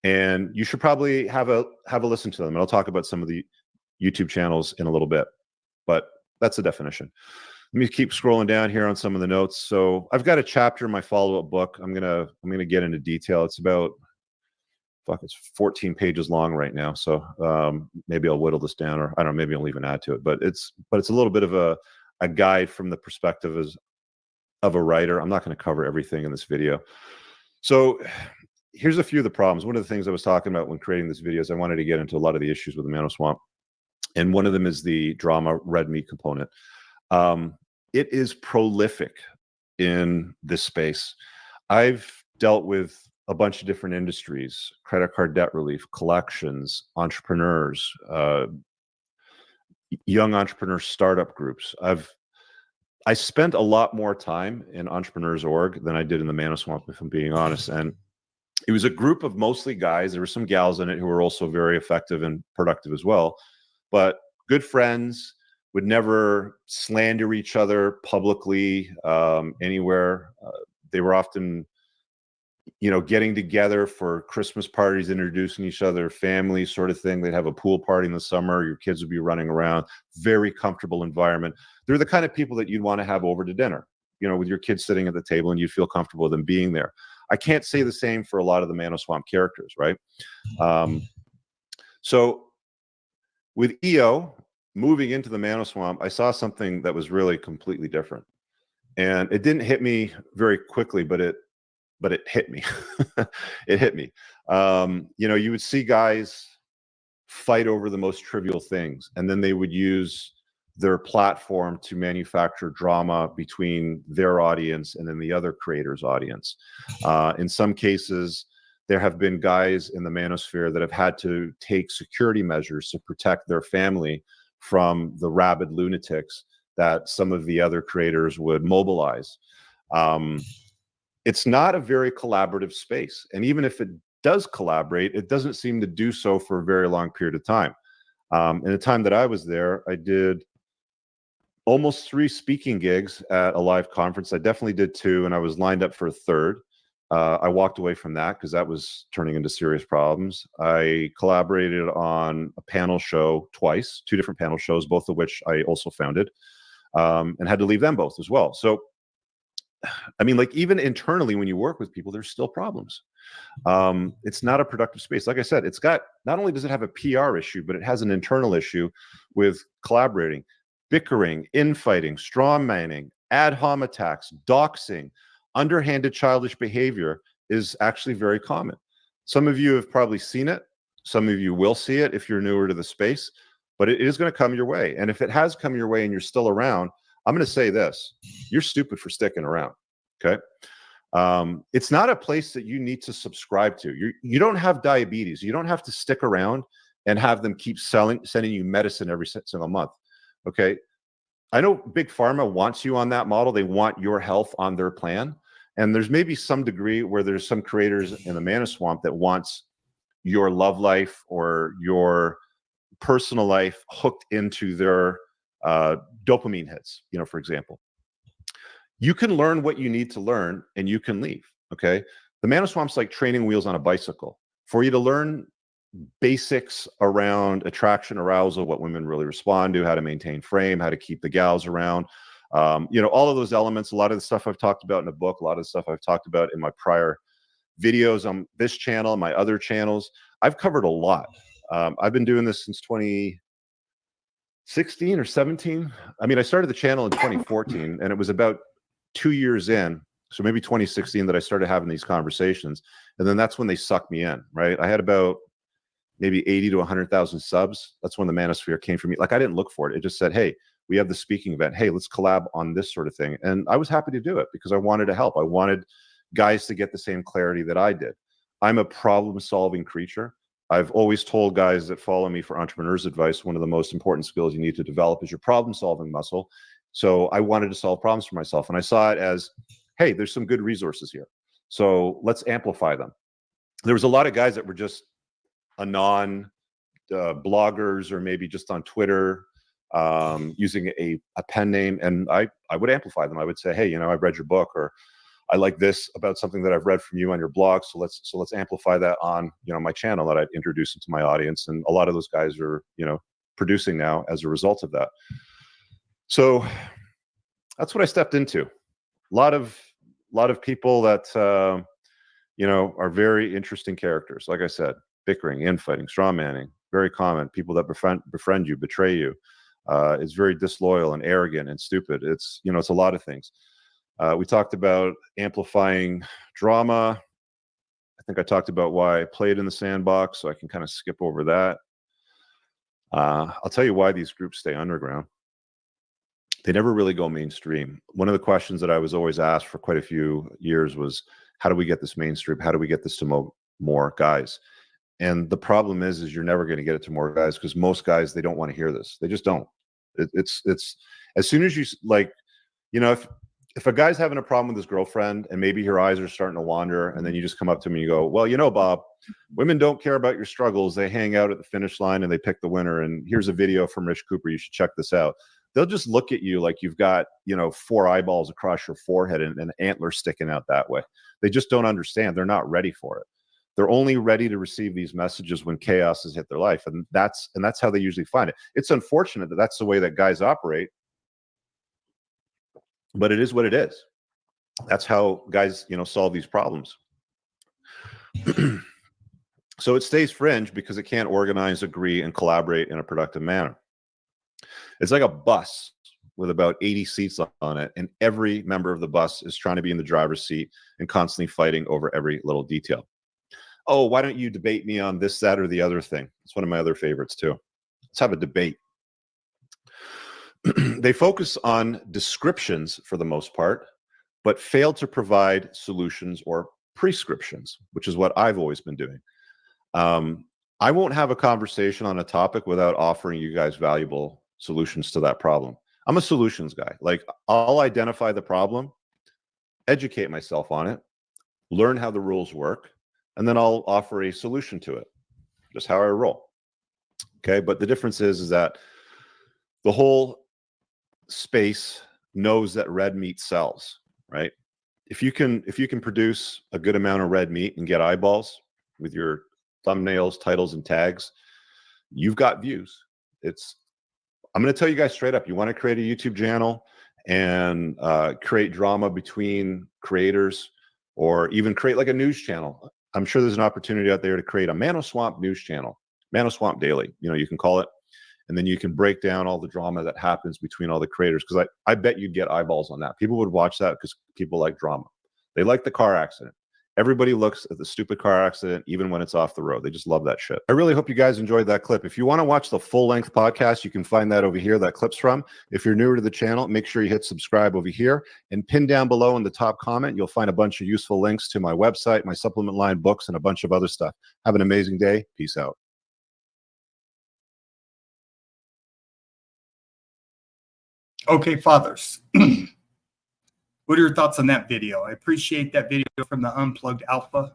and you should probably have a listen to them. And I'll talk about some of the YouTube channels in a little bit, but that's the definition. Let me keep scrolling down here on some of the notes. So I've got a chapter in my follow-up book. I'm gonna get into detail. It's about it's 14 pages long right now. So maybe I'll whittle this down, or I don't know, maybe I'll even add to it. But it's a little bit of a guide from the perspective of a writer. I'm not going to cover everything in this video. So here's a few of the problems. One of the things I was talking about when creating this video is I wanted to get into a lot of the issues with the Manoswamp. And one of them is the drama red meat component. It is prolific in this space. I've dealt with a bunch of different industries: credit card debt relief, collections, entrepreneurs, young entrepreneur startup groups. I spent a lot more time in Entrepreneurs.org than I did in the Manoswamp, if I'm being honest. And it was a group of mostly guys. There were some gals in it who were also very effective and productive as well, but good friends, would never slander each other publicly anywhere. They were often, getting together for Christmas parties, introducing each other, family sort of thing. They'd have a pool party in the summer. Your kids would be running around. Very comfortable environment. They're the kind of people that you'd want to have over to dinner, with your kids sitting at the table, and you feel comfortable with them being there. I can't say the same for a lot of the Manoswamp characters, right? So with EO moving into the Manoswamp, I saw something that was really completely different. And it didn't hit me very quickly, but it hit me. It hit me. You would see guys fight over the most trivial things, and then they would use their platform to manufacture drama between their audience and then the other creator's audience. In some cases, there have been guys in the Manosphere that have had to take security measures to protect their family from the rabid lunatics that some of the other creators would mobilize. It's not a very collaborative space. And even if it does collaborate, it doesn't seem to do so for a very long period of time. In the time that I was there, I did almost 3 speaking gigs at a live conference. I definitely did 2, and I was lined up for a 3rd. I walked away from that because that was turning into serious problems. I collaborated on a panel show twice, 2 different panel shows, both of which I also founded, and had to leave them both as well. So, I mean, like, even internally, when you work with people, there's still problems. It's not a productive space. Like I said, it's got, not only does it have a PR issue, but it has an internal issue with collaborating, bickering, infighting, straw manning, ad hom attacks, doxing, underhanded childish behavior is actually very common. Some of you have probably seen it. Some of you will see it if you're newer to the space, but it is going to come your way. And if it has come your way and you're still around, I'm going to say this: you're stupid for sticking around. Okay. It's not a place that you need to subscribe to. You don't have diabetes. You don't have to stick around and have them keep sending you medicine every single month. Okay. I know Big Pharma wants you on that model. They want your health on their plan. And there's maybe some degree where there's some creators in the Mana Swamp that wants your love life or your personal life hooked into their dopamine hits, for example. You can learn what you need to learn and you can leave. Okay. The Mana Swamp's like training wheels on a bicycle. For you to learn basics around attraction, arousal, what women really respond to, how to maintain frame, how to keep the gals around, all of those elements, a lot of the stuff I've talked about in the book, a lot of the stuff I've talked about in my prior videos on this channel, my other channels. I've covered a lot. I've been doing this since 2016 or 17. I mean, I started the channel in 2014 and it was about 2 years in, so maybe 2016, that I started having these conversations. And then that's when they sucked me in, right? I had about maybe 80 to 100,000 subs. That's when the Manosphere came for me. Like, I didn't look for it. It just said, hey, we have the speaking event. Hey, let's collab on this sort of thing. And I was happy to do it because I wanted to help. I wanted guys to get the same clarity that I did. I'm a problem-solving creature. I've always told guys that follow me for entrepreneurs advice, one of the most important skills you need to develop is your problem-solving muscle. So I wanted to solve problems for myself. And I saw it as, hey, there's some good resources here. So let's amplify them. There was a lot of guys that were just anon bloggers or maybe just on Twitter using a pen name. And I would amplify them. I would say, hey, I've read your book, or I like this about something that I've read from you on your blog. So let's amplify that on, my channel that I've introduced into my audience. And a lot of those guys are, producing now as a result of that. So that's what I stepped into. A lot of people that, are very interesting characters. Like I said, bickering, infighting, straw manning, very common. People that befriend you, betray you. It's very disloyal and arrogant and stupid. It's, it's a lot of things. We talked about amplifying drama. I think I talked about why I played in the sandbox, so I can kind of skip over that. I'll tell you why these groups stay underground. They never really go mainstream. One of the questions that I was always asked for quite a few years was, how do we get this mainstream? How do we get this to more guys? And the problem is you're never going to get it to more guys because most guys, they don't want to hear this. They just don't. It's as soon as you if a guy's having a problem with his girlfriend and maybe her eyes are starting to wander, and then you just come up to him and you go, well, Bob, women don't care about your struggles. They hang out at the finish line and they pick the winner. And here's a video from Rich Cooper. You should check this out. They'll just look at you like you've got, 4 eyeballs across your forehead and an antler sticking out that way. They just don't understand. They're not ready for it. They're only ready to receive these messages when chaos has hit their life. And that's how they usually find it. It's unfortunate that that's the way that guys operate, but it is what it is. That's how guys, solve these problems. So it stays fringe because it can't organize, agree, and collaborate in a productive manner. It's like a bus with about 80 seats on it, and every member of the bus is trying to be in the driver's seat and constantly fighting over every little detail. Oh, why don't you debate me on this, that, or the other thing? It's one of my other favorites too. Let's have a debate. They focus on descriptions for the most part, but fail to provide solutions or prescriptions, which is what I've always been doing. I won't have a conversation on a topic without offering you guys valuable solutions to that problem. I'm a solutions guy. Like, I'll identify the problem, educate myself on it, learn how the rules work, and then I'll offer a solution to it. Just how I roll. Okay, but the difference is that the whole space knows that red meat sells, right? if you can produce a good amount of red meat and get eyeballs with your thumbnails, titles, and tags, you've got views. I'm going to tell you guys straight up, you want to create a YouTube channel and create drama between creators, or even create like a news channel. I'm sure there's an opportunity out there to create a Manoswamp news channel, Manoswamp Daily, you can call it. And then you can break down all the drama that happens between all the creators. Because I bet you'd get eyeballs on that. People would watch that because people like drama. They like the car accident. Everybody looks at the stupid car accident, even when it's off the road. They just love that shit. I really hope you guys enjoyed that clip. If you want to watch the full-length podcast, you can find that over here, that clip's from. If you're newer to the channel, make sure you hit subscribe over here. And pinned down below in the top comment, you'll find a bunch of useful links to my website, my supplement line, books, and a bunch of other stuff. Have an amazing day. Peace out. Okay, fathers. What are your thoughts on that video? I appreciate that video from the Unplugged Alpha.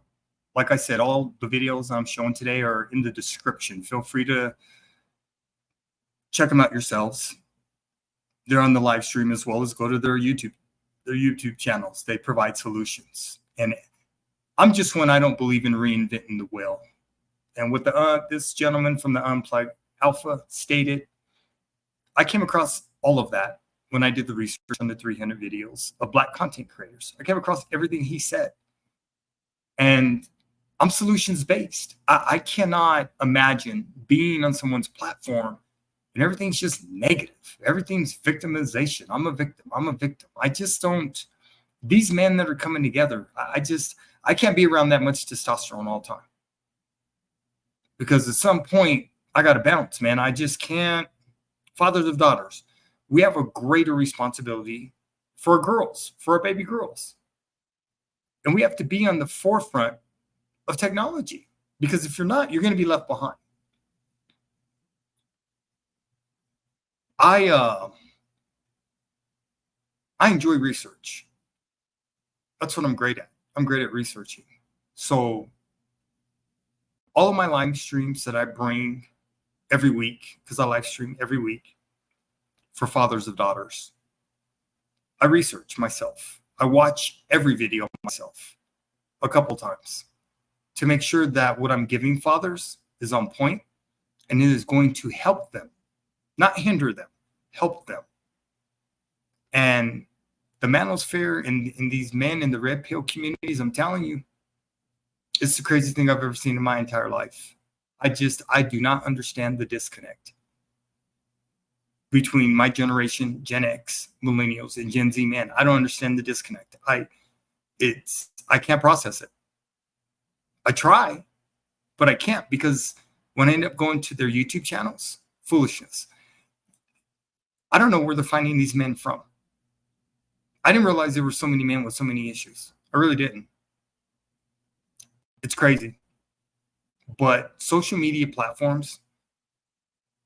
Like I said, all the videos I'm showing today are in the description. Feel free to check them out yourselves. They're on the live stream, as well as go to their YouTube channels. They provide solutions. And I'm just one, I don't believe in reinventing the wheel. And what this gentleman from the Unplugged Alpha stated, I came across all of that when I did the research on the 300 videos of Black content creators. I came across everything he said. And I'm solutions based. I cannot imagine being on someone's platform and everything's just negative. Everything's victimization. I'm a victim. I'm a victim. I just don't, these men that are coming together, I can't be around that much testosterone all the time. Because at some point, I got to bounce, man. I just can't. Fathers of daughters, we have a greater responsibility for our girls, for our baby girls. And we have to be on the forefront of technology, because if you're not, you're going to be left behind. I enjoy research. That's what I'm great at. I'm great at researching. So all of my live streams that I bring every week, because I live stream every week for fathers of daughters, I research myself. I watch every video myself a couple times to make sure that what I'm giving fathers is on point and it is going to help them, not hinder them, help them. And the Manosphere and these men in the red pill communities, I'm telling you, it's the craziest thing I've ever seen in my entire life. I do not understand the disconnect between my generation, Gen X, millennials, and Gen Z men. I don't understand the disconnect. I can't process it. I try, but I can't, because when I end up going to their YouTube channels, foolishness. I don't know where they're finding these men from. I didn't realize there were so many men with so many issues. I really didn't. It's crazy. But social media platforms,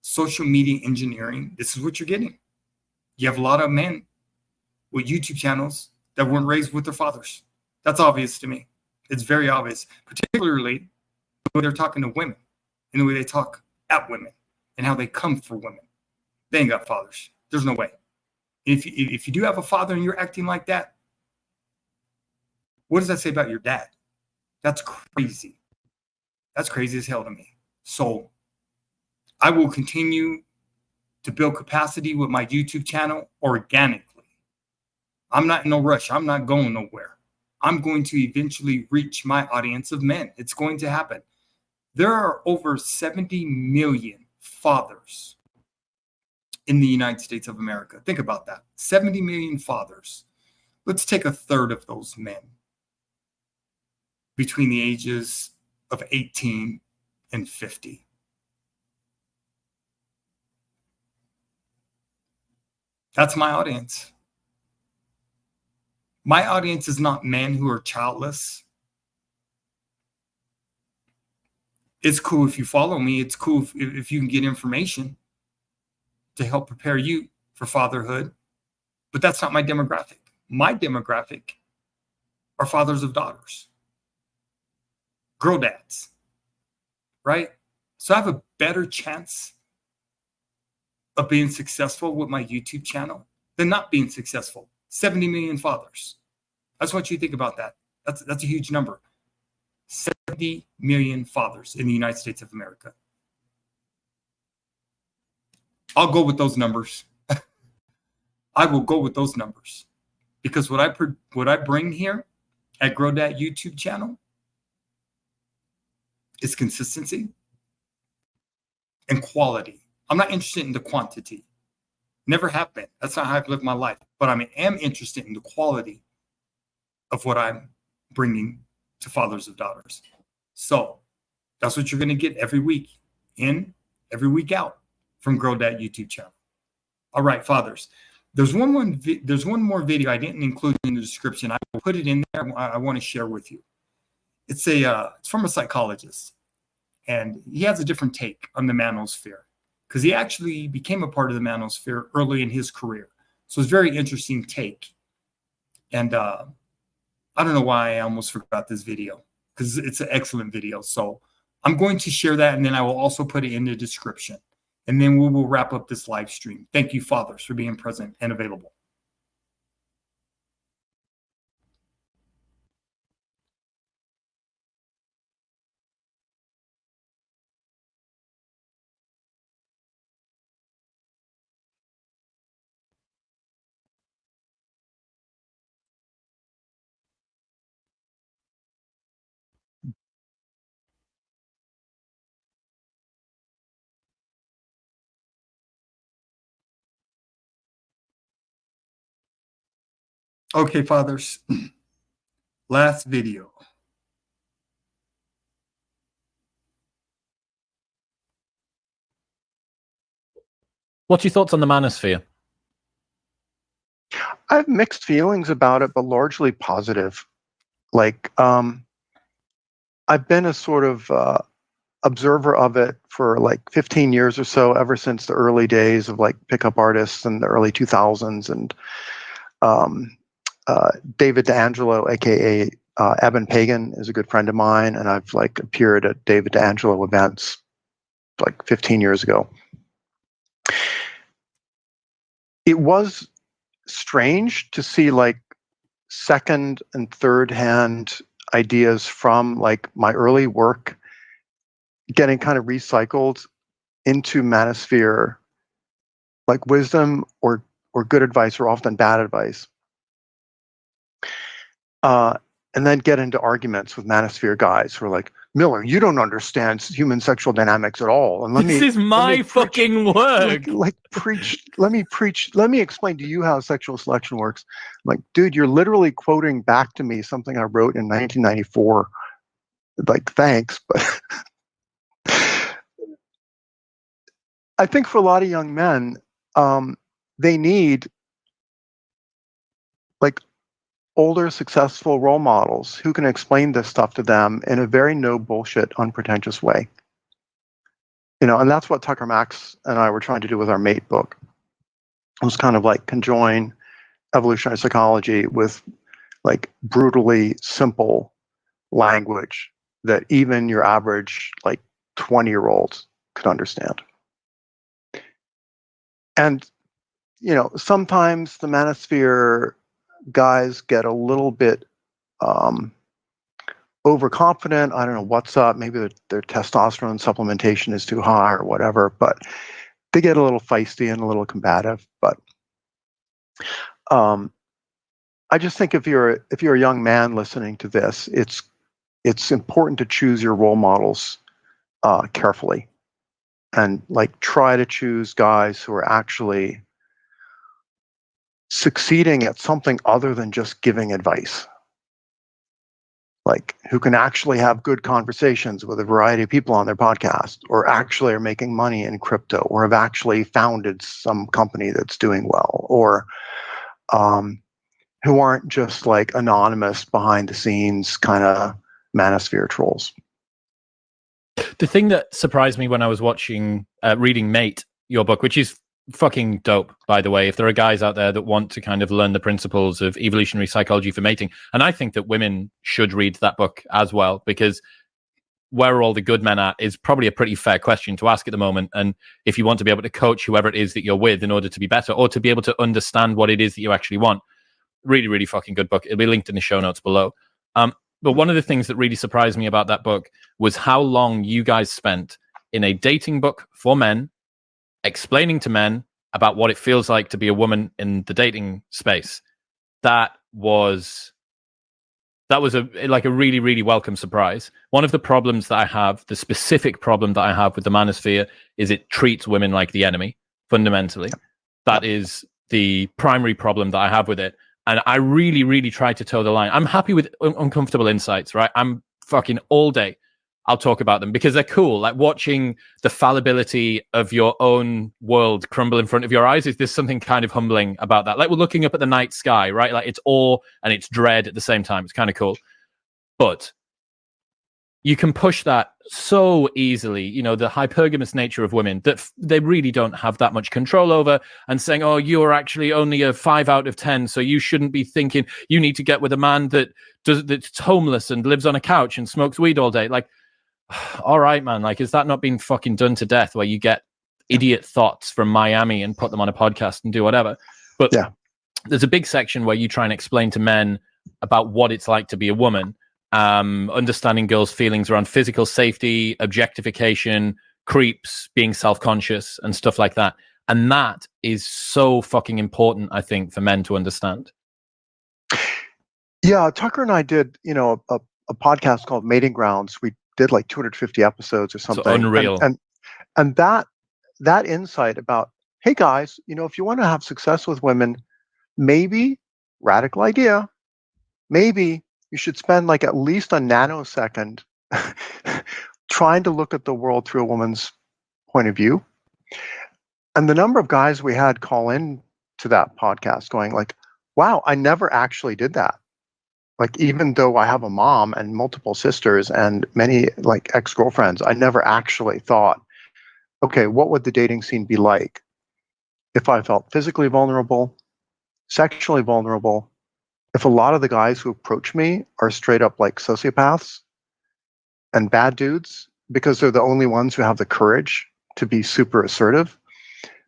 social media engineering, this is what you're getting. You have a lot of men with YouTube channels that weren't raised with their fathers. That's obvious to me. It's very obvious, particularly the way they're talking to women and the way they talk at women and how they come for women. They ain't got fathers. There's no way. If you do have a father and you're acting like that, what does that say about your dad? That's crazy. That's crazy as hell to me. So I will continue to build capacity with my YouTube channel organically. I'm not in no rush. I'm not going nowhere. I'm going to eventually reach my audience of men. It's going to happen. There are over 70 million fathers in the United States of America. Think about that. 70 million fathers. Let's take a third of those men between the ages of 18 and 50. That's my audience. My audience is not men who are childless. It's cool if you follow me. It's cool if you can get information to help prepare you for fatherhood. But that's not my demographic. My demographic are fathers of daughters, girl dads, right? So I have a better chance of being successful with my YouTube channel than not being successful. 70 million fathers. I just want you to think about that. That's a huge number. 70 million fathers in the United States of America. I'll go with those numbers. I will go with those numbers because what I bring here at Grow That YouTube channel is consistency and quality. I'm not interested in the quantity. Never have been. That's not how I've lived my life. But I am interested in the quality of what I'm bringing to fathers of daughters. So that's what you're going to get every week in, every week out from Grow That YouTube channel. All right, fathers. There's one more video I didn't include in the description. I will put it in there. I want to share with you. It's from a psychologist, and he has a different take on the manosphere because he actually became a part of the manosphere early in his career. So it's a very interesting take. And I don't know why I almost forgot this video because it's an excellent video. So I'm going to share that, and then I will also put it in the description. And then we will wrap up this live stream. Thank you, fathers, for being present and available. Okay, fathers. Last video. What's your thoughts on the manosphere? I have mixed feelings about it, but largely positive. Like, I've been a sort of observer of it for like 15 years or so, ever since the early days of like pickup artists in the early 2000s. And David D'Angelo, aka Eben Pagan, is a good friend of mine, and I've like appeared at David D'Angelo events like 15 years ago. It was strange to see like second and third hand ideas from like my early work getting kind of recycled into manosphere, like wisdom or good advice, or often bad advice. And then get into arguments with manosphere guys who are like, Miller, you don't understand human sexual dynamics at all. And This is my fucking work. Let me explain to you how sexual selection works. I'm like, dude, you're literally quoting back to me something I wrote in 1994. Like, thanks, but I think for a lot of young men, they need like older, successful role models who can explain this stuff to them in a very no bullshit, unpretentious way. And that's what Tucker Max and I were trying to do with our Mate book. It was kind of like conjoin evolutionary psychology with like brutally simple language that even your average like 20-year-old could understand. And sometimes the manosphere guys get a little bit overconfident. I don't know what's up. Maybe their testosterone supplementation is too high or whatever, but they get a little feisty and a little combative. But I just think if you're a young man listening to this, it's important to choose your role models carefully, and like try to choose guys who are actually succeeding at something other than just giving advice, like who can actually have good conversations with a variety of people on their podcast, or actually are making money in crypto, or have actually founded some company that's doing well, or who aren't just like anonymous behind the scenes kind of manosphere trolls. The thing that surprised me when I was reading Mate, your book, which is fucking dope, by the way, if there are guys out there that want to kind of learn the principles of evolutionary psychology for mating, and I think that women should read that book as well, because where are all the good men at is probably a pretty fair question to ask at the moment. And if you want to be able to coach whoever it is that you're with in order to be better, or to be able to understand what it is that you actually want, Really, really fucking good book. It'll be linked in the show notes below. But one of the things that really surprised me about that book was how long you guys spent in a dating book for men, explaining to men about what it feels like to be a woman in the dating space. That was a really, really welcome surprise. One of the problems that I have, the specific problem that I have with the Manosphere, is it treats women like the enemy, fundamentally. That is the primary problem that I have with it. And I really, really try to toe the line. I'm happy with uncomfortable insights, right? I'm fucking all day. I'll talk about them because they're cool. Like watching the fallibility of your own world crumble in front of your eyes. There's something kind of humbling about that. Like we're looking up at the night sky, right? Like it's awe and it's dread at the same time. It's kind of cool. But you can push that so easily, you know, the hypergamous nature of women that they really don't have that much control over, and saying, oh, you're actually only a 5 out of 10, so you shouldn't be thinking you need to get with a man that's homeless and lives on a couch and smokes weed all day. Like, all right, man, like, is that not being fucking done to death where you get idiot thoughts from Miami and put them on a podcast and do whatever? But there's a big section where you try and explain to men about what it's like to be a woman. Understanding girls' feelings around physical safety, objectification, creeps, being self-conscious, and stuff like that. And that is so fucking important, I think, for men to understand. Yeah, Tucker and I did, a podcast called Mating Grounds. We did like 250 episodes or something. So unreal. And that insight about, hey guys, if you want to have success with women, maybe, radical idea, maybe you should spend like at least a nanosecond trying to look at the world through a woman's point of view. And the number of guys we had call in to that podcast going like, wow, I never actually did that. Like, even though I have a mom and multiple sisters and many like ex-girlfriends, I never actually thought, okay, what would the dating scene be like if I felt physically vulnerable, sexually vulnerable, if a lot of the guys who approach me are straight up like sociopaths and bad dudes because they're the only ones who have the courage to be super assertive,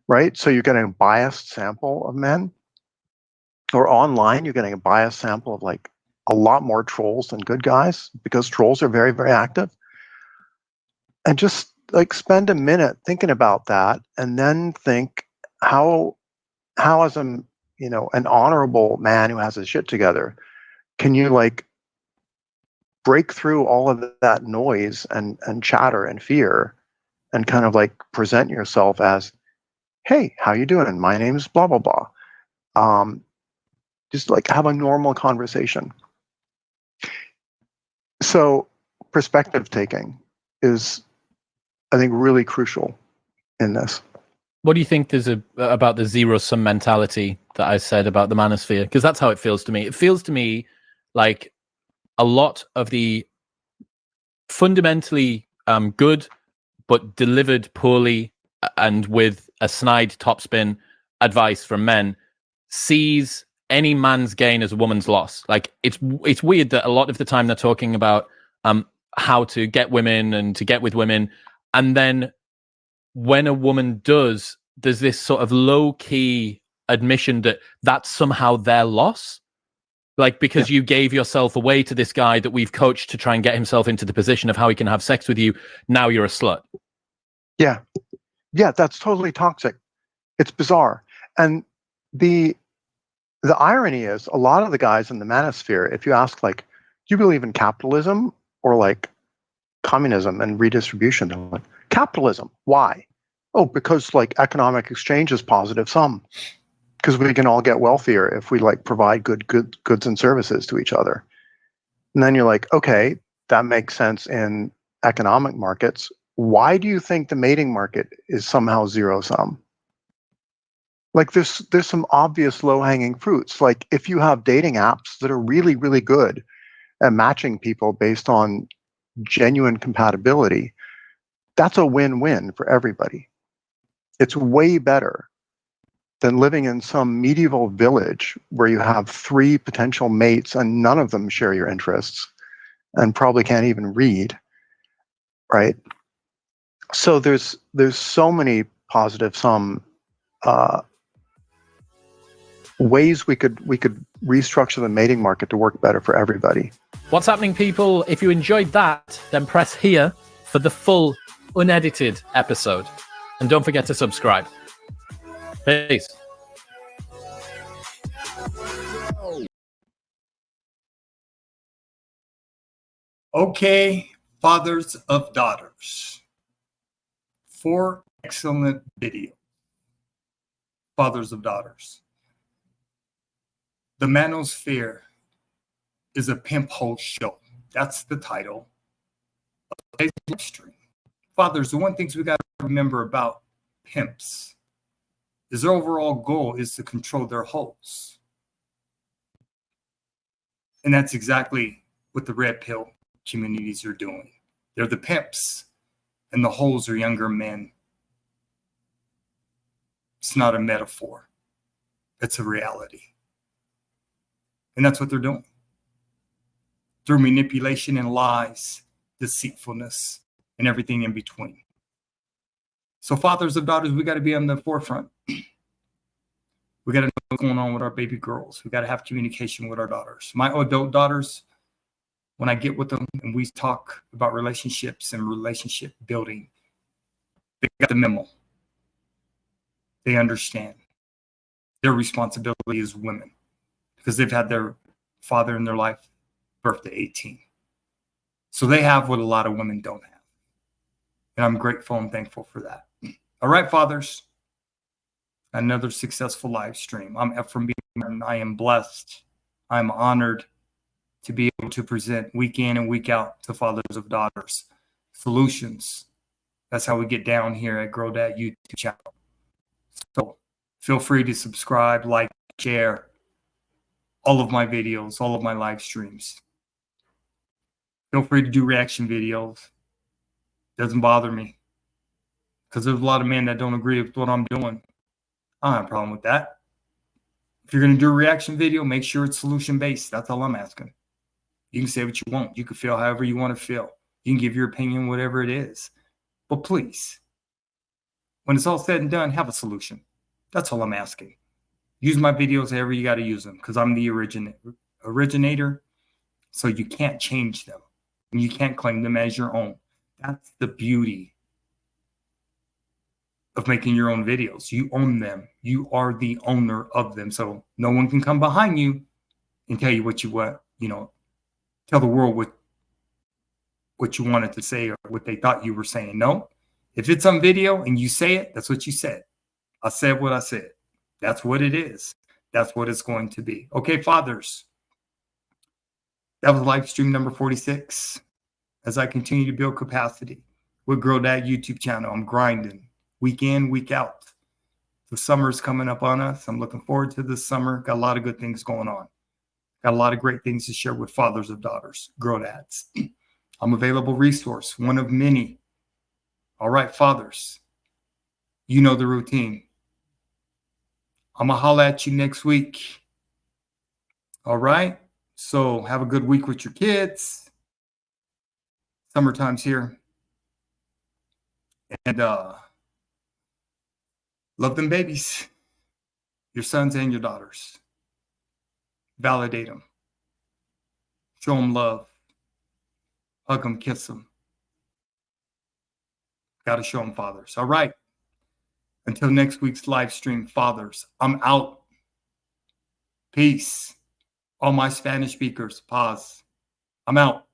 right? So you're getting a biased sample of men. Or online, you're getting a biased sample of like a lot more trolls than good guys because trolls are very, very active. And just like spend a minute thinking about that and then think how as an honorable man who has his shit together, can you like break through all of that noise and chatter and fear and kind of like present yourself as, hey, how you doing? My name's blah, blah, blah. Just like have a normal conversation. So perspective taking is, I think, really crucial in this. What do you think there's about the zero-sum mentality that I said about the Manosphere? Because that's how it feels to me. It feels to me like a lot of the fundamentally good but delivered poorly and with a snide topspin advice from men sees any man's gain as a woman's loss. Like it's weird that a lot of the time they're talking about how to get women and to get with women, and then when a woman does, there's this sort of low-key admission that that's somehow their loss. Like, because you gave yourself away to this guy that we've coached to try and get himself into the position of how he can have sex with you, now you're a slut. Yeah, that's totally toxic. It's bizarre. And the irony is, a lot of the guys in the Manosphere, if you ask, like, do you believe in capitalism or like communism and redistribution? They're like, capitalism. Why? Oh, because like economic exchange is positive sum. Because we can all get wealthier if we like provide good goods and services to each other. And then you're like, okay, that makes sense in economic markets. Why do you think the mating market is somehow zero sum? Like there's some obvious low-hanging fruits. Like if you have dating apps that are really, really good at matching people based on genuine compatibility, that's a win-win for everybody. It's way better than living in some medieval village where you have 3 potential mates and none of them share your interests and probably can't even read, right? So there's so many positive sum ways we could restructure the mating market to work better for everybody. What's happening, people? If you enjoyed that, then press here for the full unedited episode. And don't forget to subscribe. Peace. Okay, fathers of daughters. 4 excellent videos. Fathers of daughters. The Manosphere is a pimp hole show. That's the title of today's live stream. Fathers, the one thing we got to remember about pimps is their overall goal is to control their hoes. And that's exactly what the red pill communities are doing. They're the pimps, and the hoes are younger men. It's not a metaphor. It's a reality. And that's what they're doing. Through manipulation and lies, deceitfulness, and everything in between. So fathers of daughters, we got to be on the forefront. We got to know what's going on with our baby girls. We got to have communication with our daughters. My adult daughters, when I get with them and we talk about relationships and relationship building, they got the memo. They understand their responsibility as women because they've had their father in their life birth to 18. So they have what a lot of women don't have. And I'm grateful and thankful for that. All right, fathers. Another successful live stream. I'm F from B. Martin. I am blessed. I'm honored to be able to present week in and week out to fathers of daughters solutions. That's how we get down here at Grow That YouTube channel. So feel free to subscribe, like, share all of my videos, all of my live streams. Feel free to do reaction videos. Doesn't bother me because there's a lot of men that don't agree with what I'm doing. I don't have a problem with that. If you're going to do a reaction video, make sure it's solution-based. That's all I'm asking. You can say what you want. You can feel however you want to feel. You can give your opinion, whatever it is. But please, when it's all said and done, have a solution. That's all I'm asking. Use my videos however you got to use them because I'm the originator, so you can't change them. And you can't claim them as your own. That's the beauty of making your own videos. You own them. You are the owner of them. So no one can come behind you and tell you what you want, tell the world what you wanted to say or what they thought you were saying. No, if it's on video and you say it, that's what you said. I said what I said. That's what it is. That's what it's going to be. Okay, fathers. That was live stream number 46. As I continue to build capacity with Grow That YouTube channel, I'm grinding week in, week out. The summer's coming up on us. I'm looking forward to this summer. Got a lot of good things going on. Got a lot of great things to share with fathers of daughters, Grow Dads. I'm available resource, one of many. All right, fathers, you know the routine. I'm going to holler at you next week. All right? So have a good week with your kids. Summertime's here. And love them babies, your sons and your daughters. Validate them. Show them love. Hug them, kiss them. Got to show them fathers. All right. Until next week's live stream, fathers, I'm out. Peace. All my Spanish speakers, pause. I'm out.